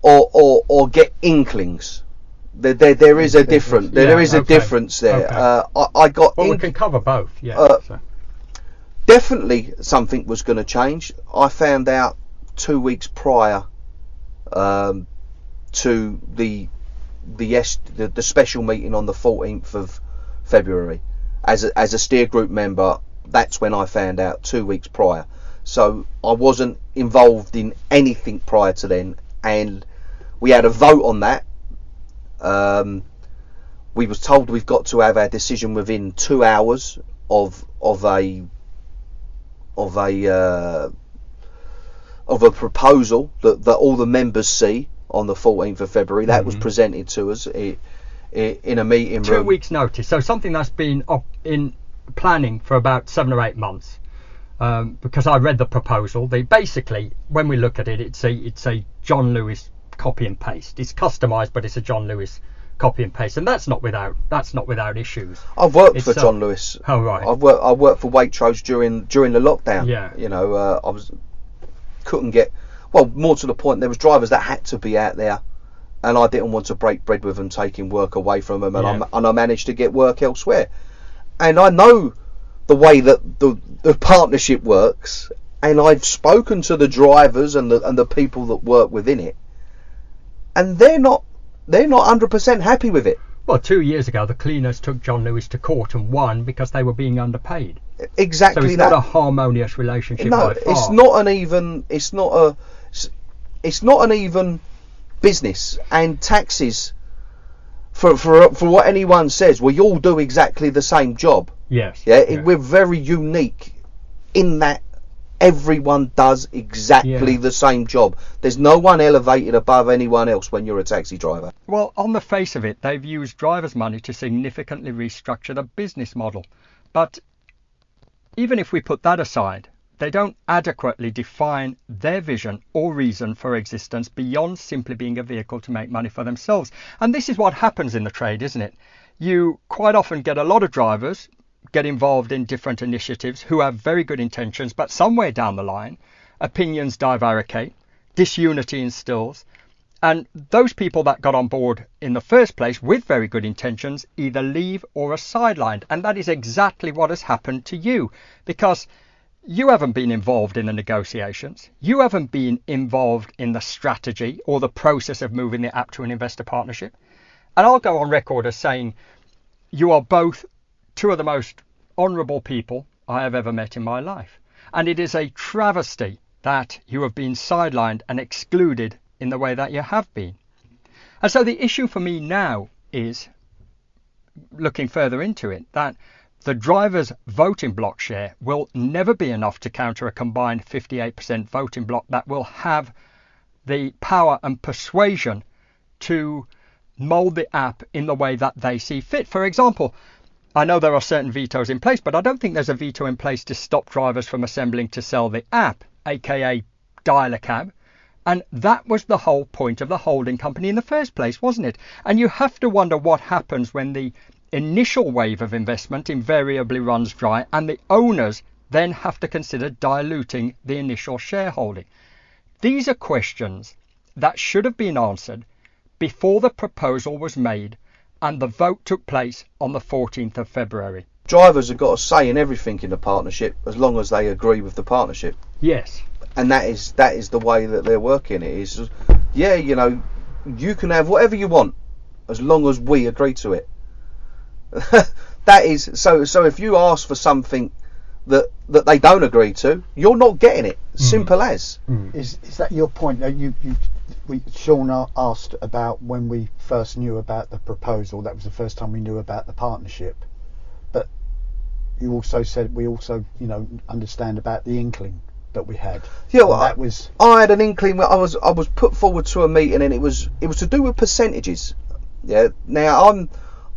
or get inklings. There is a difference. There is a difference there. Okay. I got. Well, we can cover both. Yeah. Definitely, something was going to change. I found out 2 weeks prior to the special meeting on the 14th of February. As a steer group member, that's when I found out 2 weeks prior. So I wasn't involved in anything prior to then, and we had a vote on that. we was told we've got to have our decision within 2 hours of a proposal that all the members see on the 14th of February. That was presented to us in a meeting room. 2 weeks notice, so something that's been up in planning for about 7 or 8 months. Because I read the proposal, basically, when we look at it, it's a John Lewis copy and paste. It's customised, but it's a John Lewis copy and paste, and that's not without issues. I've worked for John Lewis. Oh right. I worked for Waitrose during the lockdown. Yeah. You know, couldn't get, well, more to the point, there was drivers that had to be out there, and I didn't want to break bread with them, taking work away from them, and I managed to get work elsewhere. And I know the way that the partnership works, and I've spoken to the drivers and the people that work within it, and they're not 100% happy with it. Well, 2 years ago, the cleaners took John Lewis to court and won because they were being underpaid. Exactly. So it's not a harmonious relationship. No, by far. it's not an even business. And taxis, for what anyone says, we all do exactly the same job. Yes. Yeah. We're very unique in that everyone does exactly the same job. There's no one elevated above anyone else when you're a taxi driver. Well, on the face of it, they've used drivers' money to significantly restructure the business model. But even if we put that aside, they don't adequately define their vision or reason for existence beyond simply being a vehicle to make money for themselves. And this is what happens in the trade, isn't it? You quite often get a lot of drivers get involved in different initiatives who have very good intentions, but somewhere down the line, opinions divaricate, disunity instills, and those people that got on board in the first place with very good intentions either leave or are sidelined. And that is exactly what has happened to you, because you haven't been involved in the negotiations, you haven't been involved in the strategy or the process of moving the app to an investor partnership. And I'll go on record as saying you are both two of the most honourable people I have ever met in my life. And it is a travesty that you have been sidelined and excluded in the way that you have been. And so the issue for me now is, looking further into it, that the drivers' voting block share will never be enough to counter a combined 58% voting block that will have the power and persuasion to mould the app in the way that they see fit. For example, I know there are certain vetoes in place, but I don't think there's a veto in place to stop drivers from assembling to sell the app, aka dial a cab. And that was the whole point of the holding company in the first place, wasn't it? And you have to wonder what happens when the initial wave of investment invariably runs dry and the owners then have to consider diluting the initial shareholding. These are questions that should have been answered before the proposal was made and the vote took place on the 14th of February. Drivers have got a say in everything in the partnership as long as they agree with the partnership. Yes. And that is the way that they're working. It is, you can have whatever you want as long as we agree to it. That is so if you ask for something that they don't agree to, you're not getting it. Simple as. Is that your point? Sean asked about when we first knew about the proposal. That was the first time we knew about the partnership. But you also said we also, understand about the inkling that we had. Yeah, well, I had an inkling. I was put forward to a meeting, and it was to do with percentages. Yeah. Now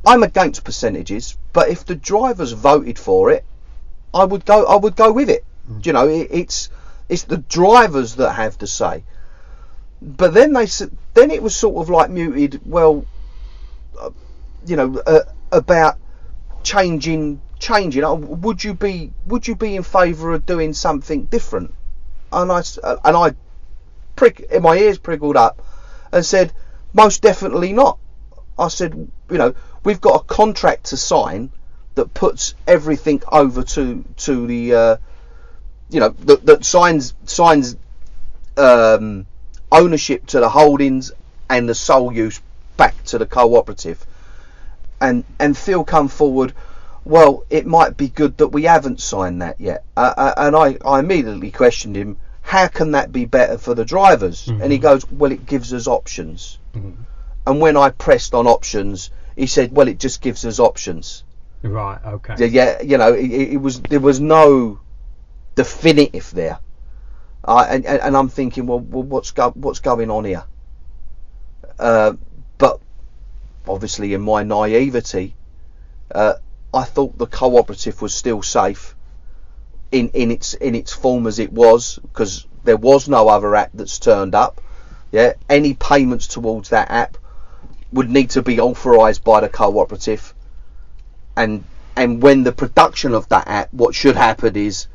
I'm against percentages, but if the drivers voted for it, I would go with it. It's the drivers that have to say. But then it was sort of like muted. Well, about changing. Would you be in favour of doing something different? And my ears prickled up and said, most definitely not. I said, we've got a contract to sign that puts everything over to the that signs ownership to the holdings and the sole use back to the cooperative. And Phil come forward, well, it might be good that we haven't signed that yet. And I immediately questioned him, how can that be better for the drivers? And he goes, well, it gives us options. And when I pressed on options, He said, well, it just gives us options. Right. Okay. Yeah, you know, there was no definitive there, and I'm thinking, well, what's going on here? But obviously, in my naivety, I thought the cooperative was still safe in its form as it was, because there was no other app that's turned up. Yeah, any payments towards that app would need to be authorised by the cooperative, and when the production of that app, what should happen is,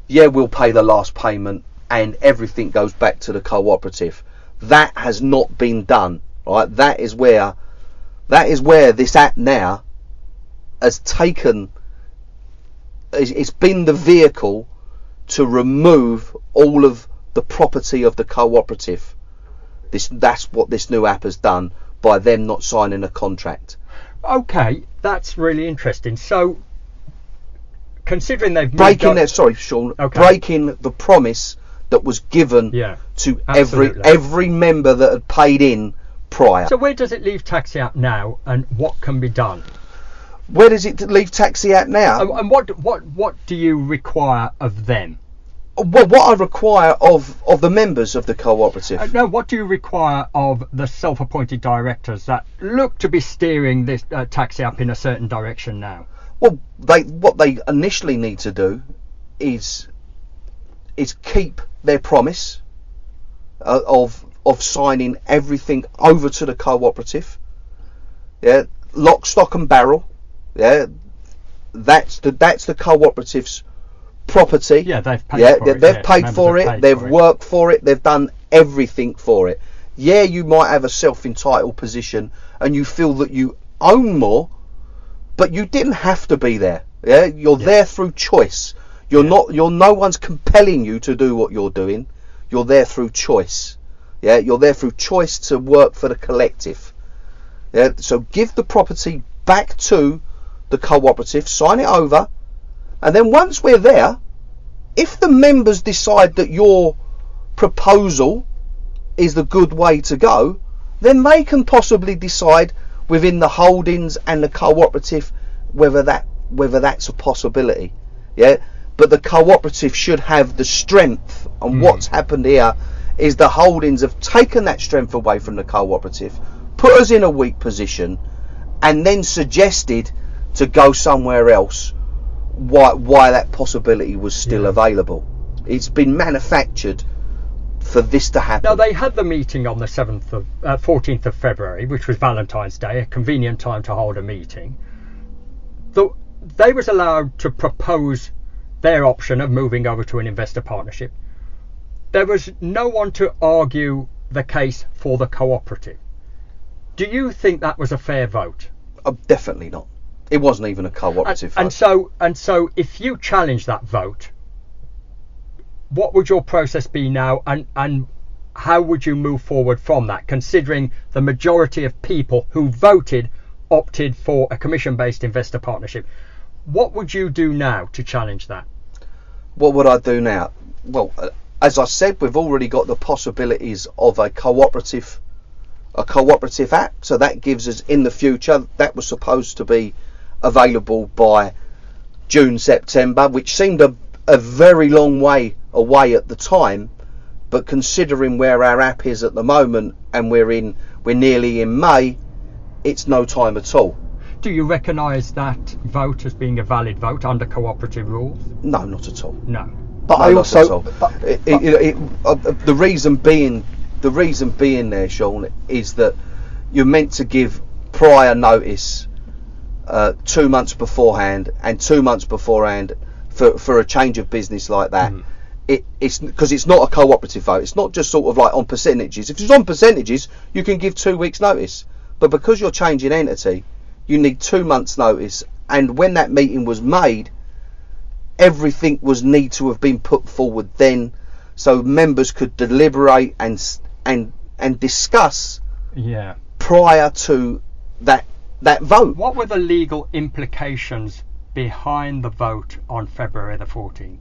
yeah, we'll pay the last payment and everything goes back to the cooperative. That has not been done, right? That is where this app now has taken, it's been the vehicle to remove all of the property of the cooperative. That's what this new app has done by them not signing a contract. Okay, that's really interesting. So, considering they've breaking the promise that was given to every member that had paid in prior. So where does it leave Taxiapp now, and what can be done? Where does it leave Taxiapp now? And what do you require of them? Well, what I require of the members of the cooperative. No, what do you require of the self-appointed directors that look to be steering this Taxiapp in a certain direction now? Well, what they initially need to do is keep their promise of signing everything over to the cooperative. Yeah, lock, stock and barrel. Yeah, that's the cooperative's property. Yeah, they've paid for it. They've paid for it. They've worked for it. They've done everything for it. Yeah, you might have a self-entitled position and you feel that you own more, but you didn't have to be there. Yeah, you're there through choice. You're no one's compelling you to do what you're doing. You're there through choice. Yeah, you're there through choice to work for the collective. Yeah, so give the property back to the cooperative, sign it over, and then once we're there, if the members decide that your proposal is the good way to go, then they can possibly decide within the holdings and the cooperative whether that's a possibility. Yeah, but the cooperative should have the strength, and what's happened here is the holdings have taken that strength away from the cooperative, put us in a weak position, and then suggested to go somewhere else why that possibility was still available. It's been manufactured for this to happen. Now, they had the meeting on the 14th of February, which was Valentine's Day, a convenient time to hold a meeting. They was allowed to propose their option of moving over to an investor partnership. There was no one to argue the case for the cooperative. Do you think that was a fair vote? Definitely not. It wasn't even a cooperative vote. And so if you challenge that vote, what would your process be now, and how would you move forward from that, considering the majority of people who voted opted for a commission-based investor partnership? What would you do now to challenge that? What would I do now? Well, as I said, we've already got the possibilities of a cooperative app, so that gives us, in the future, that was supposed to be available by June, September, which seemed a very long way away at the time, but considering where our app is at the moment, and we're nearly in May, it's no time at all. Do you recognise that vote as being a valid vote under cooperative rules? No, not at all. No. But no, I also the reason being there, Sean, is that you're meant to give prior notice 2 months beforehand, and 2 months beforehand for a change of business like that. It's because it's not a cooperative vote. It's not just sort of like on percentages. If it's on percentages, you can give 2 weeks notice, but because you're changing entity, you need 2 months notice. And when that meeting was made, everything was need to have been put forward then, so members could deliberate and discuss prior to that vote. What were the legal implications behind the vote on February the 14th?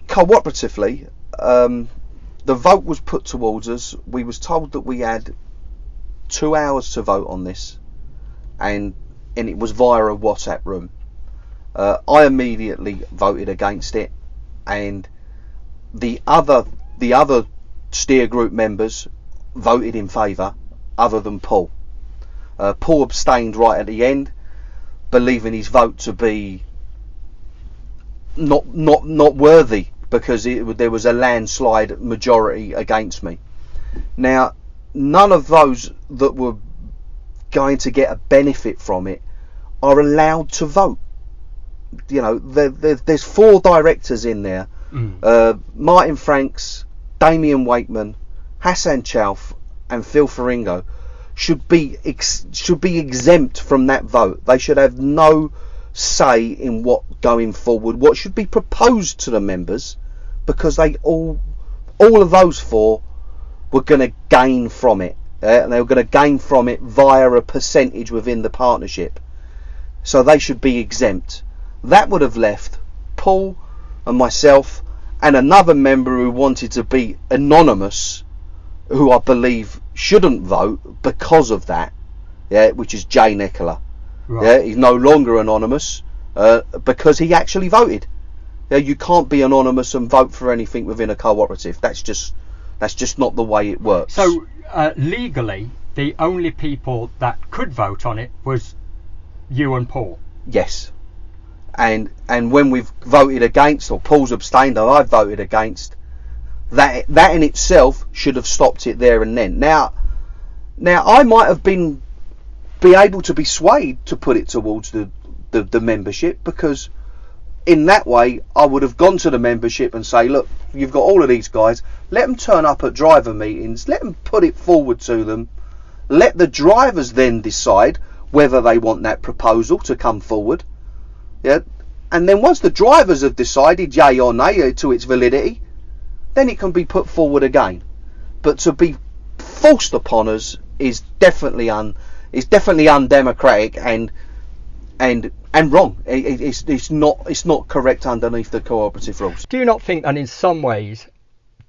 Cooperatively, the vote was put towards us. We was told that we had 2 hours to vote on this, and it was via a WhatsApp room. I immediately voted against it, and the other steer group members voted in favour, other than Paul. Paul abstained right at the end, believing his vote to be not worthy, because there was a landslide majority against me. Now, none of those that were going to get a benefit from it are allowed to vote. You know, there's 4 directors in there: Martin Franks, Damien Wakeman, Hassan Chauf, and Phil Ferringo should be exempt from that vote. They should have no say in what going forward, what should be proposed to the members, because they all of those 4 were going to gain from it. And they were going to gain from it via a percentage within the partnership. So they should be exempt. That would have left Paul and myself and another member who wanted to be anonymous, who I believe shouldn't vote because of that, which is Jay Nicola. Right. He's no longer anonymous because he actually voted. You can't be anonymous and vote for anything within a cooperative. That's just not the way it works. So legally, the only people that could vote on it was you and Paul. Yes. And when we've voted against, or Paul's abstained, or I've voted against, that in itself should have stopped it there and then. Now I might have be able to be swayed to put it towards the membership, because in that way I would have gone to the membership and say, look, you've got all of these guys, let them turn up at driver meetings, let them put it forward to them, let the drivers then decide whether they want that proposal to come forward. And then once the drivers have decided yay or nay to its validity, then it can be put forward again. But to be forced upon us is definitely undemocratic and wrong. It's not correct underneath the cooperative rules. Do you not think that in some ways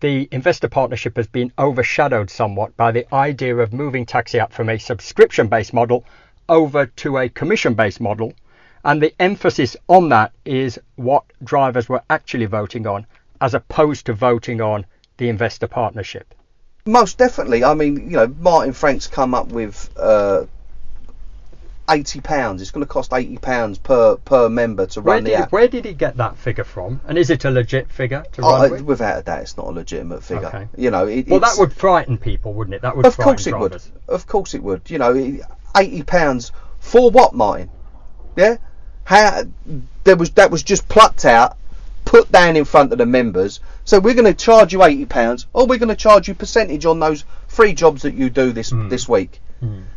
the investor partnership has been overshadowed somewhat by the idea of moving Taxiapp from a subscription-based model over to a commission-based model, and the emphasis on that is what drivers were actually voting on, as opposed to voting on the investor partnership? Most definitely. I mean, Martin Frank's come up with £80. It's going to cost £80 per member to run the app. Where did he get that figure from? And is it a legit figure to run with? Without a doubt, it's not a legitimate figure. Okay. That would frighten people, wouldn't it? That would frighten drivers. Of course it would. £80 for what, Martin? Yeah. That was just plucked out, put down in front of the members. So we're going to charge you £80, or we're going to charge you percentage on those 3 jobs that you do this week.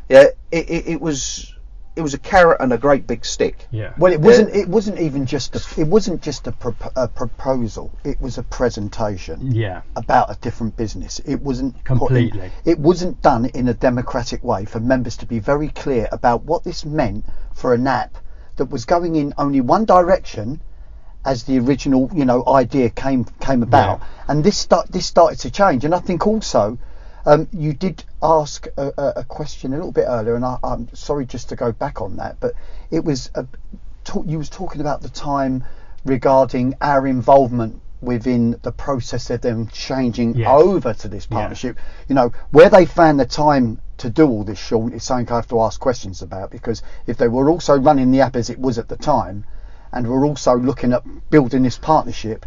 Yeah, it was a carrot and a great big stick. Yeah. Well, it wasn't even just a proposal. It was a presentation. Yeah. About a different business. It wasn't completely. It wasn't done in a democratic way for members to be very clear about what this meant for an app that was going in only one direction, as the original idea came about. And this started to change. And I think also you did ask a question a little bit earlier, and I'm sorry just to go back on that, but it was you was talking about the time regarding our involvement within the process of them changing over to this partnership. Where they found the time to do all this, Sean, is something I have to ask questions about, because if they were also running the app as it was at the time, and were also looking at building this partnership,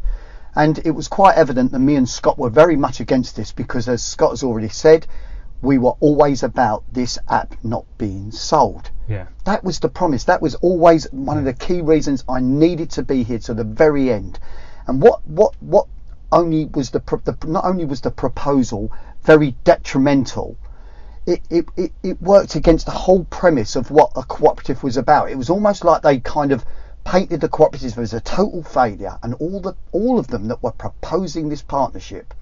and it was quite evident that me and Scott were very much against this, because as Scott has already said, we were always about this app not being sold. Yeah. That was the promise. That was always one of the key reasons I needed to be here to the very end. And what only was not only was the proposal very detrimental, it worked against the whole premise of what a cooperative was about. It was almost like they kind of painted the cooperatives as a total failure, and all of them that were proposing this partnership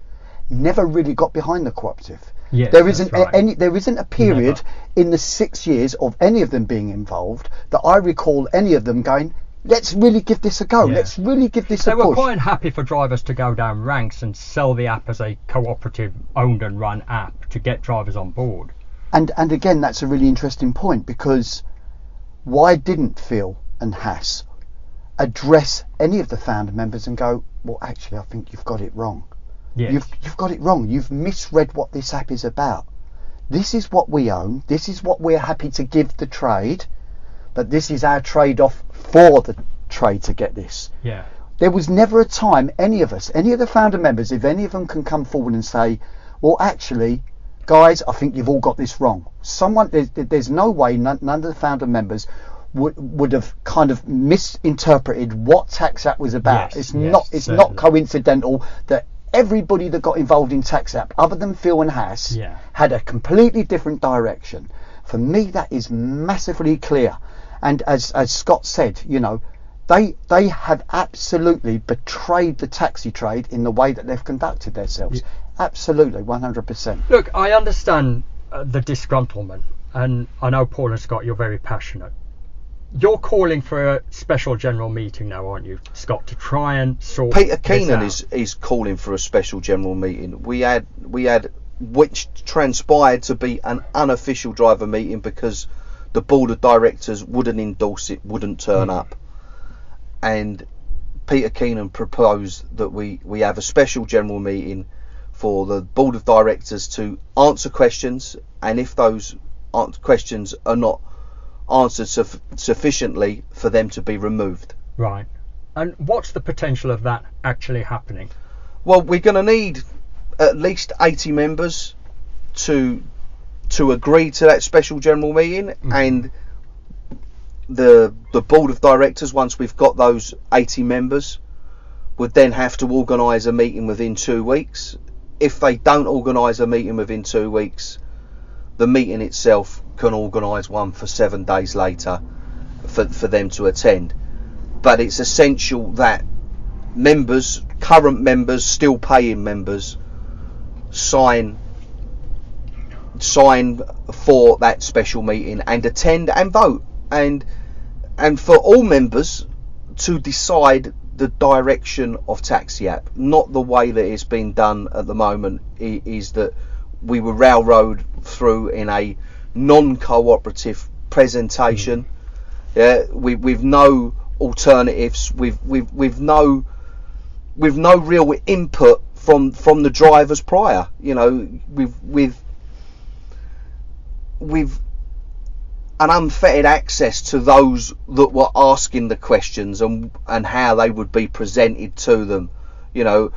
never really got behind the cooperative. Yes, there isn't a period in the 6 years of any of them being involved that I recall any of them going, let's really give this a go. Yeah. Let's really give this a push. They were quite happy for drivers to go down ranks and sell the app as a cooperative owned and run app to get drivers on board. And again, that's a really interesting point, because why didn't Phil and Hass address any of the founder members and go, well, actually, I think you've got it wrong. Yes. You've got it wrong. You've misread what this app is about. This is what we own. This is what we're happy to give the trade, but this is our trade-off for the trade to get this. Yeah. There was never a time any of us, any of the founder members, if any of them can come forward and say, well, actually, guys, I think you've all got this wrong. There's no way none of the founder members would have kind of misinterpreted what Taxiapp was about. It's not coincidental that everybody that got involved in Taxiapp, other than Phil and Hass, had a completely different direction. For me, that is massively clear. And as Scott said, you know, they have absolutely betrayed the taxi trade in the way that they've conducted themselves. Absolutely, 100%. Look, I understand the disgruntlement, and I know Paul and Scott, you're very passionate. You're calling for a special general meeting now, aren't you, Scott, to try and sort Peter this Keenan out? is calling for a special general meeting. We had which transpired to be an unofficial driver meeting because the board of directors wouldn't endorse it, wouldn't turn up, and Peter Keenan proposed that we have a special general meeting for the board of directors to answer questions, and if those questions are not answered sufficiently, for them to be removed. Right. And what's the potential of that actually happening? Well, we're going to need at least 80 members to agree to that special general meeting, and the board of directors, once we've got those 80 members, would then have to organise a meeting within 2 weeks. If they don't organise a meeting within 2 weeks, the meeting itself can organise one for 7 days later for them to attend. But it's essential that members, current members, still paying members, sign for that special meeting and attend and vote, and for all members to decide the direction of Taxiapp, not the way that it's been done at the moment. Is that we were railroaded through in a non-cooperative presentation, with no alternatives, with no real input from the drivers prior. You know, with an unfettered access to those that were asking the questions and how they would be presented to them. You know,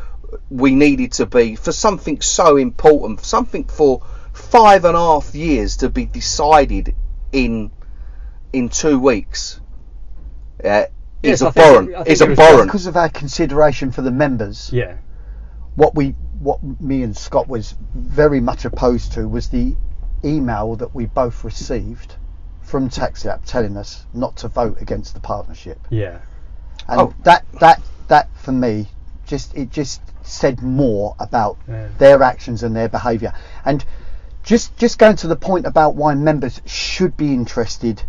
we needed to be, for something so important, something for 5.5 years to be decided in 2 weeks. Is abhorrent. Because of our consideration for the members. Yeah. What me and Scott was very much opposed to was the email that we both received from Taxiapp telling us not to vote against the partnership. Yeah. And that for me just said more about their actions and their behaviour. And just going to the point about why members should be interested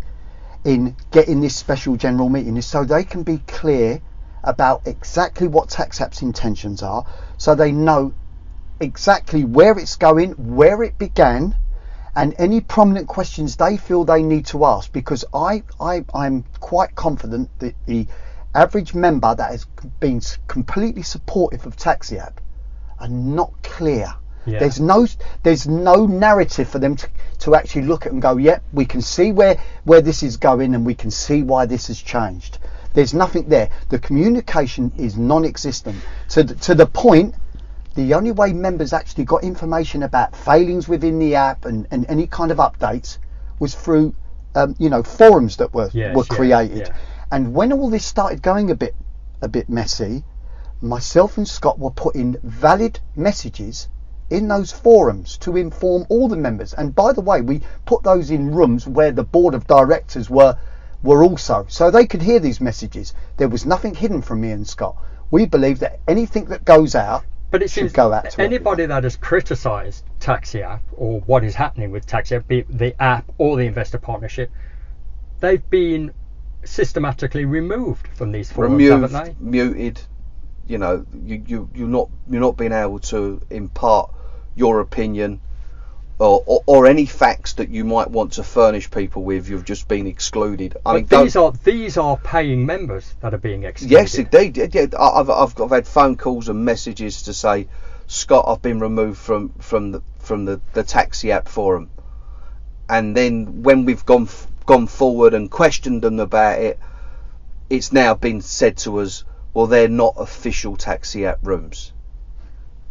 in getting this special general meeting is so they can be clear about exactly what Taxiapp's intentions are, so they know exactly where it's going, where it began, and any prominent questions they feel they need to ask. Because I'm quite confident that the average member that has been completely supportive of Taxiapp are not clear. Yeah. There's no narrative for them to actually look at and go, yep, we can see where this is going and we can see why this has changed. There's nothing there. The communication is non-existent to the point. The only way members actually got information about failings within the app and any kind of updates was through forums that were created. Yeah. And when all this started going a bit messy, myself and Scott were putting valid messages in those forums to inform all the members. And by the way, we put those in rooms where the board of directors were also, so they could hear these messages. There was nothing hidden from me and Scott. We believe that anything that goes out, but it seems go out to anybody everyone that has criticised Taxiapp or what is happening with Taxiapp, be it the app or the investor partnership, they've been systematically removed from these forums, haven't they? Muted. You know, you're not being able to impart your opinion or any facts that you might want to furnish people with, you've just been excluded. These are paying members that are being excluded. Yes, indeed. Yeah, I've had phone calls and messages to say, Scott, I've been removed from the Taxiapp forum, and then when we've gone forward and questioned them about it, it's now been said to us, well, they're not official Taxiapp rooms.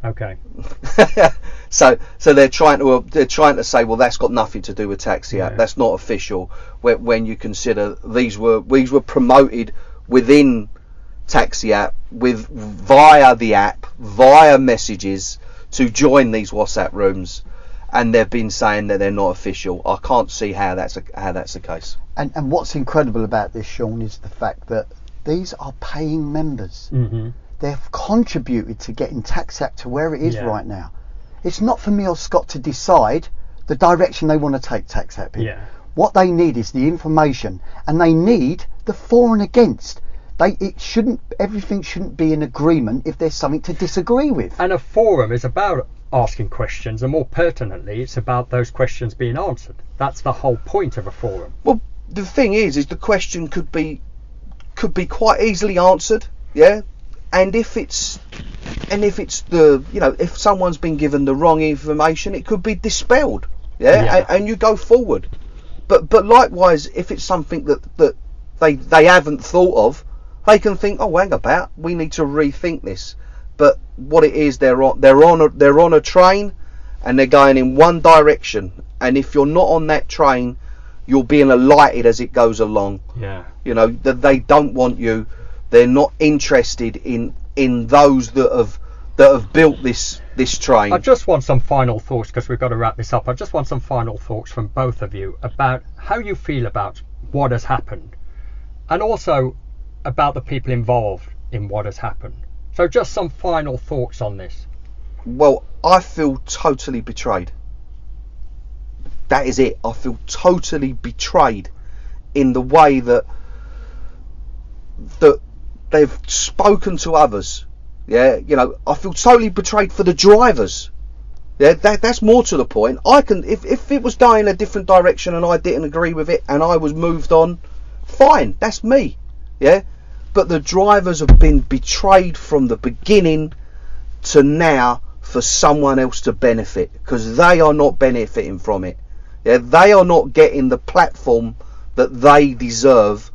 Okay. So they're trying to say, well, that's got nothing to do with Taxiapp. Yeah. That's not official. When you consider these were promoted within Taxiapp via the app, via messages to join these WhatsApp rooms, and they've been saying that they're not official. I can't see how that's the case. And what's incredible about this, Sean, is the fact that these are paying members. Mm-hmm. They've contributed to getting Taxiapp to where it is right now. It's not for me or Scott to decide the direction they want to take Taxiapp in. Yeah. What they need is the information, and they need the for and against. Everything shouldn't be in agreement if there's something to disagree with. And a forum is about asking questions, and more pertinently, it's about those questions being answered. That's the whole point of a forum. Well, the thing is the question could be quite easily answered, yeah. And if it's if someone's been given the wrong information, it could be dispelled, yeah. And you go forward. But likewise, if it's something that they haven't thought of, they can think, oh, hang about, we need to rethink this. But what it is, they're on a train, and they're going in one direction. And if you're not on that train, you're being alighted as it goes along. Yeah. That they don't want you. They're not interested in those that have built this train. I just want some final thoughts, because we've got to wrap this up. I just want some final thoughts from both of you about how you feel about what has happened, and also about the people involved in what has happened. So just some final thoughts on this. Well, I feel totally betrayed. That is it. I feel totally betrayed in the way that they've spoken to others. Yeah, I feel totally betrayed for the drivers. Yeah, that's more to the point. I can, if it was going a different direction and I didn't agree with it and I was moved on, fine, that's me. Yeah, but the drivers have been betrayed from the beginning to now for someone else to benefit, because they are not benefiting from it. Yeah, they are not getting the platform that they deserve,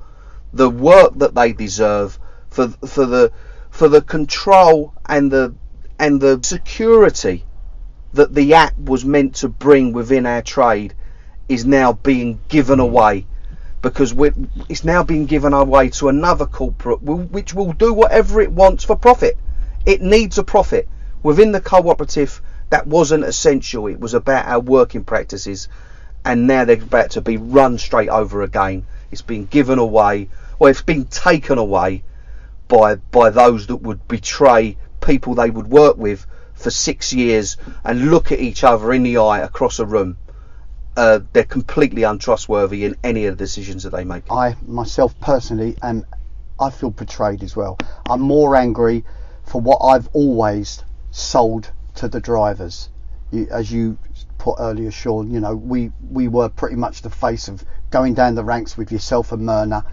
the work that they deserve, for the control and the security that the app was meant to bring within our trade is now being given away, because it's now being given away to another corporate which will do whatever it wants for profit. It needs a profit. Within the cooperative, that wasn't essential. It was about our working practices, and now they're about to be run straight over again. It's been given away, or it's been taken away by those that would betray people they would work with for 6 years and look at each other in the eye across a room. They're completely untrustworthy in any of the decisions that they make. I myself personally I feel betrayed as well. I'm more angry for what I've always sold to the drivers. As you put earlier, Sean, we were pretty much the face of going down the ranks with yourself and Myrna.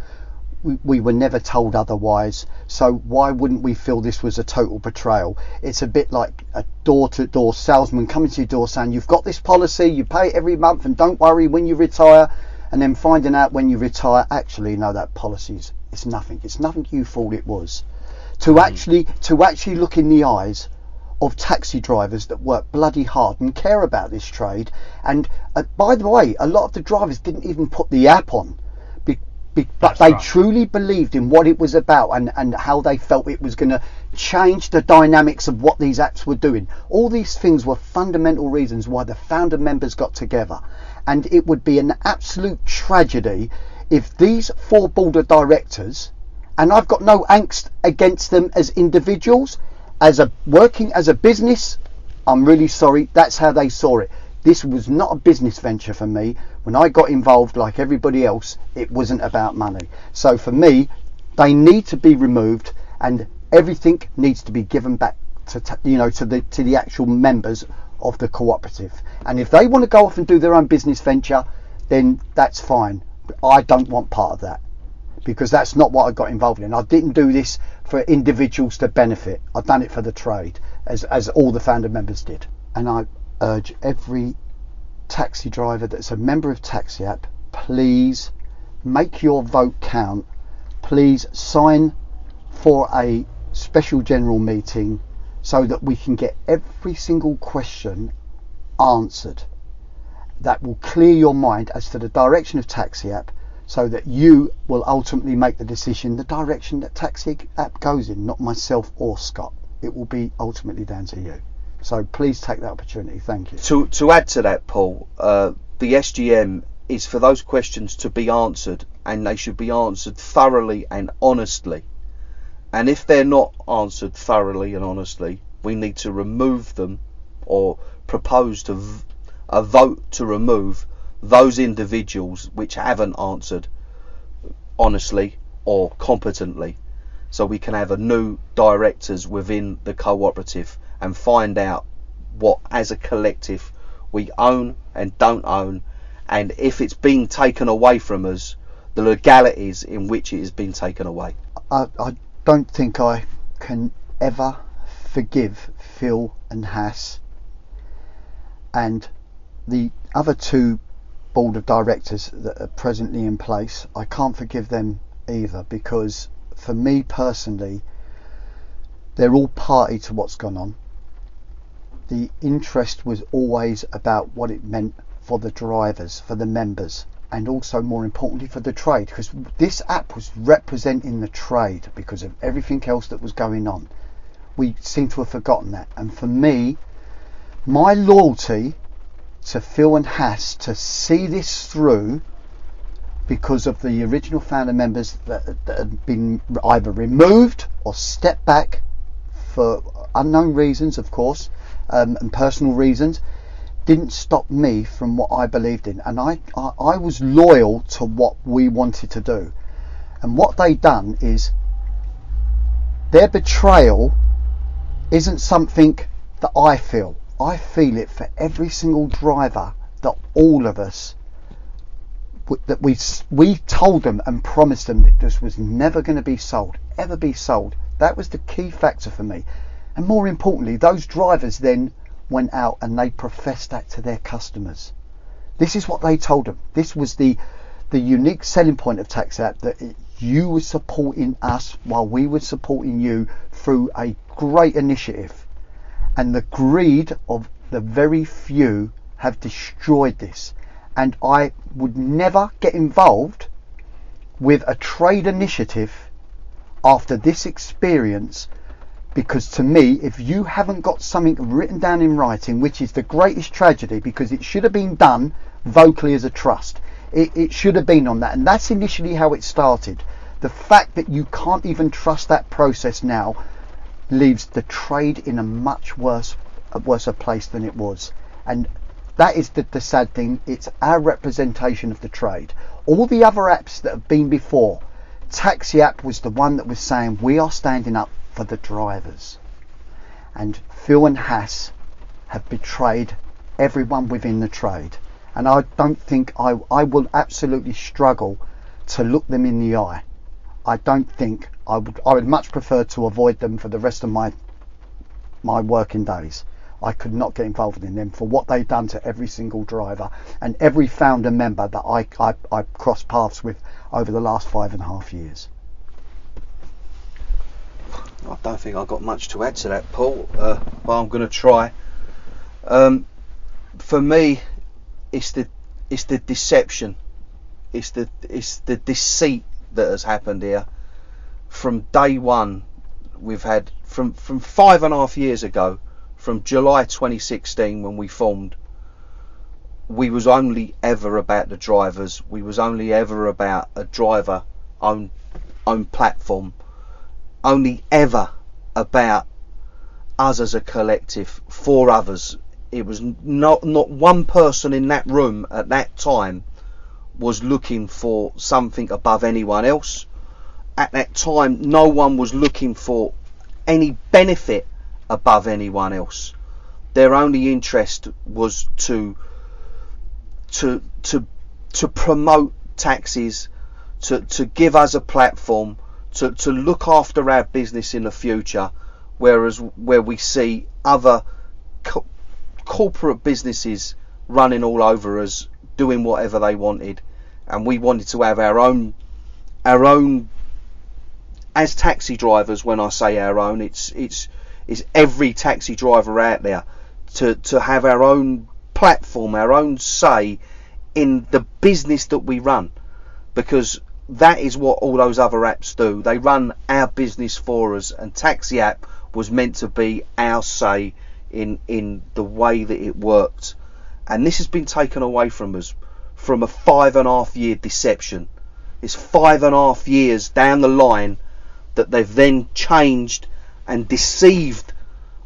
We were never told otherwise, so why wouldn't we feel this was a total betrayal? It's a bit like a door-to-door salesman coming to your door saying, you've got this policy, you pay it every month, and don't worry when you retire, and then finding out when you retire, actually, no, that policy's it's nothing you thought it was. To actually look in the eyes of taxi drivers that work bloody hard and care about this trade, and by the way, a lot of the drivers didn't even put the app on, but they truly believed in what it was about and how they felt it was going to change the dynamics of what these apps were doing. All these things were fundamental reasons why the founder members got together, and it would be an absolute tragedy if these 4 board of directors, and I've got no angst against them as individuals, working as a business, I'm really sorry, that's how they saw it. This was not a business venture for me. When I got involved, like everybody else, it wasn't about money. So for me, they need to be removed, and everything needs to be given back to the actual members of the cooperative. And if they want to go off and do their own business venture, then that's fine. But I don't want part of that, because that's not what I got involved in. I didn't do this for individuals to benefit. I've done it for the trade, as all the founder members did. And I urge every taxi driver that's a member of Taxiapp, please make your vote count. Please sign for a special general meeting so that we can get every single question answered. That will clear your mind as to the direction of Taxiapp, so that you will ultimately make the decision, the direction that Taxiapp goes in, not myself or Scott. It will be ultimately down to you. So please take that opportunity. Thank you. To add to that, Paul, the SGM is for those questions to be answered, and they should be answered thoroughly and honestly. And if they're not answered thoroughly and honestly, we need to remove them, or propose a vote to remove those individuals which haven't answered honestly or competently, so we can have a new directors within the cooperative and find out what, as a collective, we own and don't own, and if it's being taken away from us, the legalities in which it has been taken away. I don't think I can ever forgive Phil and Hass and the other two board of directors that are presently in place. I can't forgive them either, because for me personally, they're all party to what's gone on. The interest was always about what it meant for the drivers, for the members, and also more importantly for the trade, because this app was representing the trade because of everything else that was going on. We seem to have forgotten that. And for me, my loyalty to Phil and Hass to see this through, because of the original founder members that had been either removed or stepped back for unknown reasons, of course, and personal reasons, didn't stop me from what I believed in. And I was loyal to what we wanted to do. And what they done is, their betrayal isn't something that I feel. I feel it for every single driver, that all of us, that we told them and promised them that this was never going to be sold, ever be sold. That was the key factor for me. And more importantly, those drivers then went out and they professed that to their customers. This is what they told them. This was the unique selling point of Taxiapp, that you were supporting us while we were supporting you through a great initiative. And the greed of the very few have destroyed this. And I would never get involved with a trade initiative after this experience, because to me, if you haven't got something written down in writing, which is the greatest tragedy, because it should have been done vocally as a trust. It should have been on that, and that's initially how it started. The fact that you can't even trust that process now leaves the trade in a much worse place than it was. And that is the sad thing. It's our representation of the trade. All the other apps that have been before, Taxiapp was the one that was saying, we are standing up for the drivers. And Phil and Hass have betrayed everyone within the trade. And I don't think I will absolutely struggle to look them in the eye. I don't think I would much prefer to avoid them for the rest of my working days. I could not get involved in them for what they've done to every single driver and every founder member that I crossed paths with over the last 5.5 years. I don't think I've got much to add to that, Paul, but I'm going to try. For me, it's the deception, it's the deceit that has happened here from day one. We've had from 5.5 years ago, from July 2016 when we formed, we was only ever about the drivers. We was only ever about a driver own platform. Only ever about us as a collective for others. It was not one person in that room at that time was looking for something above anyone else. At that time, no one was looking for any benefit above anyone else. Their only interest was to promote taxis, to give us a platform, to look after our business in the future, whereas where we see other corporate businesses running all over us, doing whatever they wanted, and we wanted to have our own as taxi drivers. When I say our own, it's every taxi driver out there to have our own platform, our own say in the business that we run, because that is what all those other apps do. They run our business for us, and Taxiapp was meant to be our say in the way that it worked. And this has been taken away from us from a 5.5 year deception. It's 5.5 years down the line that they've then changed and deceived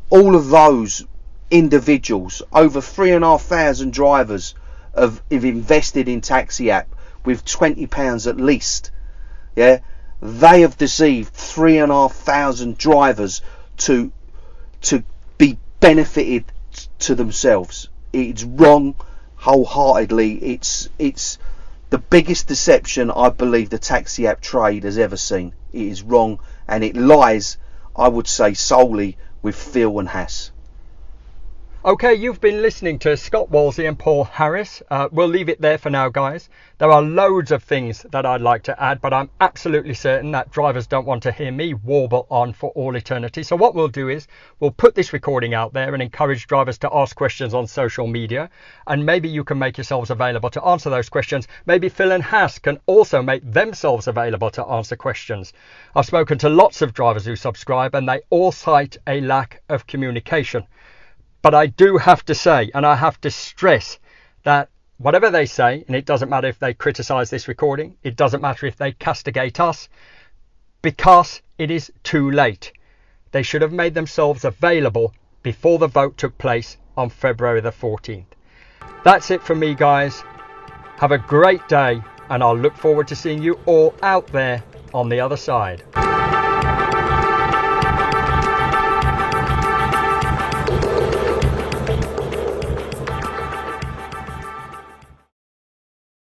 all of those individuals. Over 3,500 drivers have invested in Taxiapp with £20 at least. Yeah, they have deceived 3,500 drivers to be benefited to themselves. It's wrong wholeheartedly. It's the biggest deception I believe the Taxiapp trade has ever seen. It is wrong, and it lies, I would say, solely with Phil and Hass. Okay, you've been listening to Scott Wolsey and Paul Harris. We'll leave it there for now, guys. There are loads of things that I'd like to add, but I'm absolutely certain that drivers don't want to hear me warble on for all eternity. So what we'll do is we'll put this recording out there and encourage drivers to ask questions on social media, and maybe you can make yourselves available to answer those questions. Maybe Phil and Hass can also make themselves available to answer questions. I've spoken to lots of drivers who subscribe, and they all cite a lack of communication. But I do have to say, and I have to stress, that whatever they say, and it doesn't matter if they criticise this recording, it doesn't matter if they castigate us, because it is too late. They should have made themselves available before the vote took place on February the 14th. That's it from me, guys. Have a great day, and I'll look forward to seeing you all out there on the other side.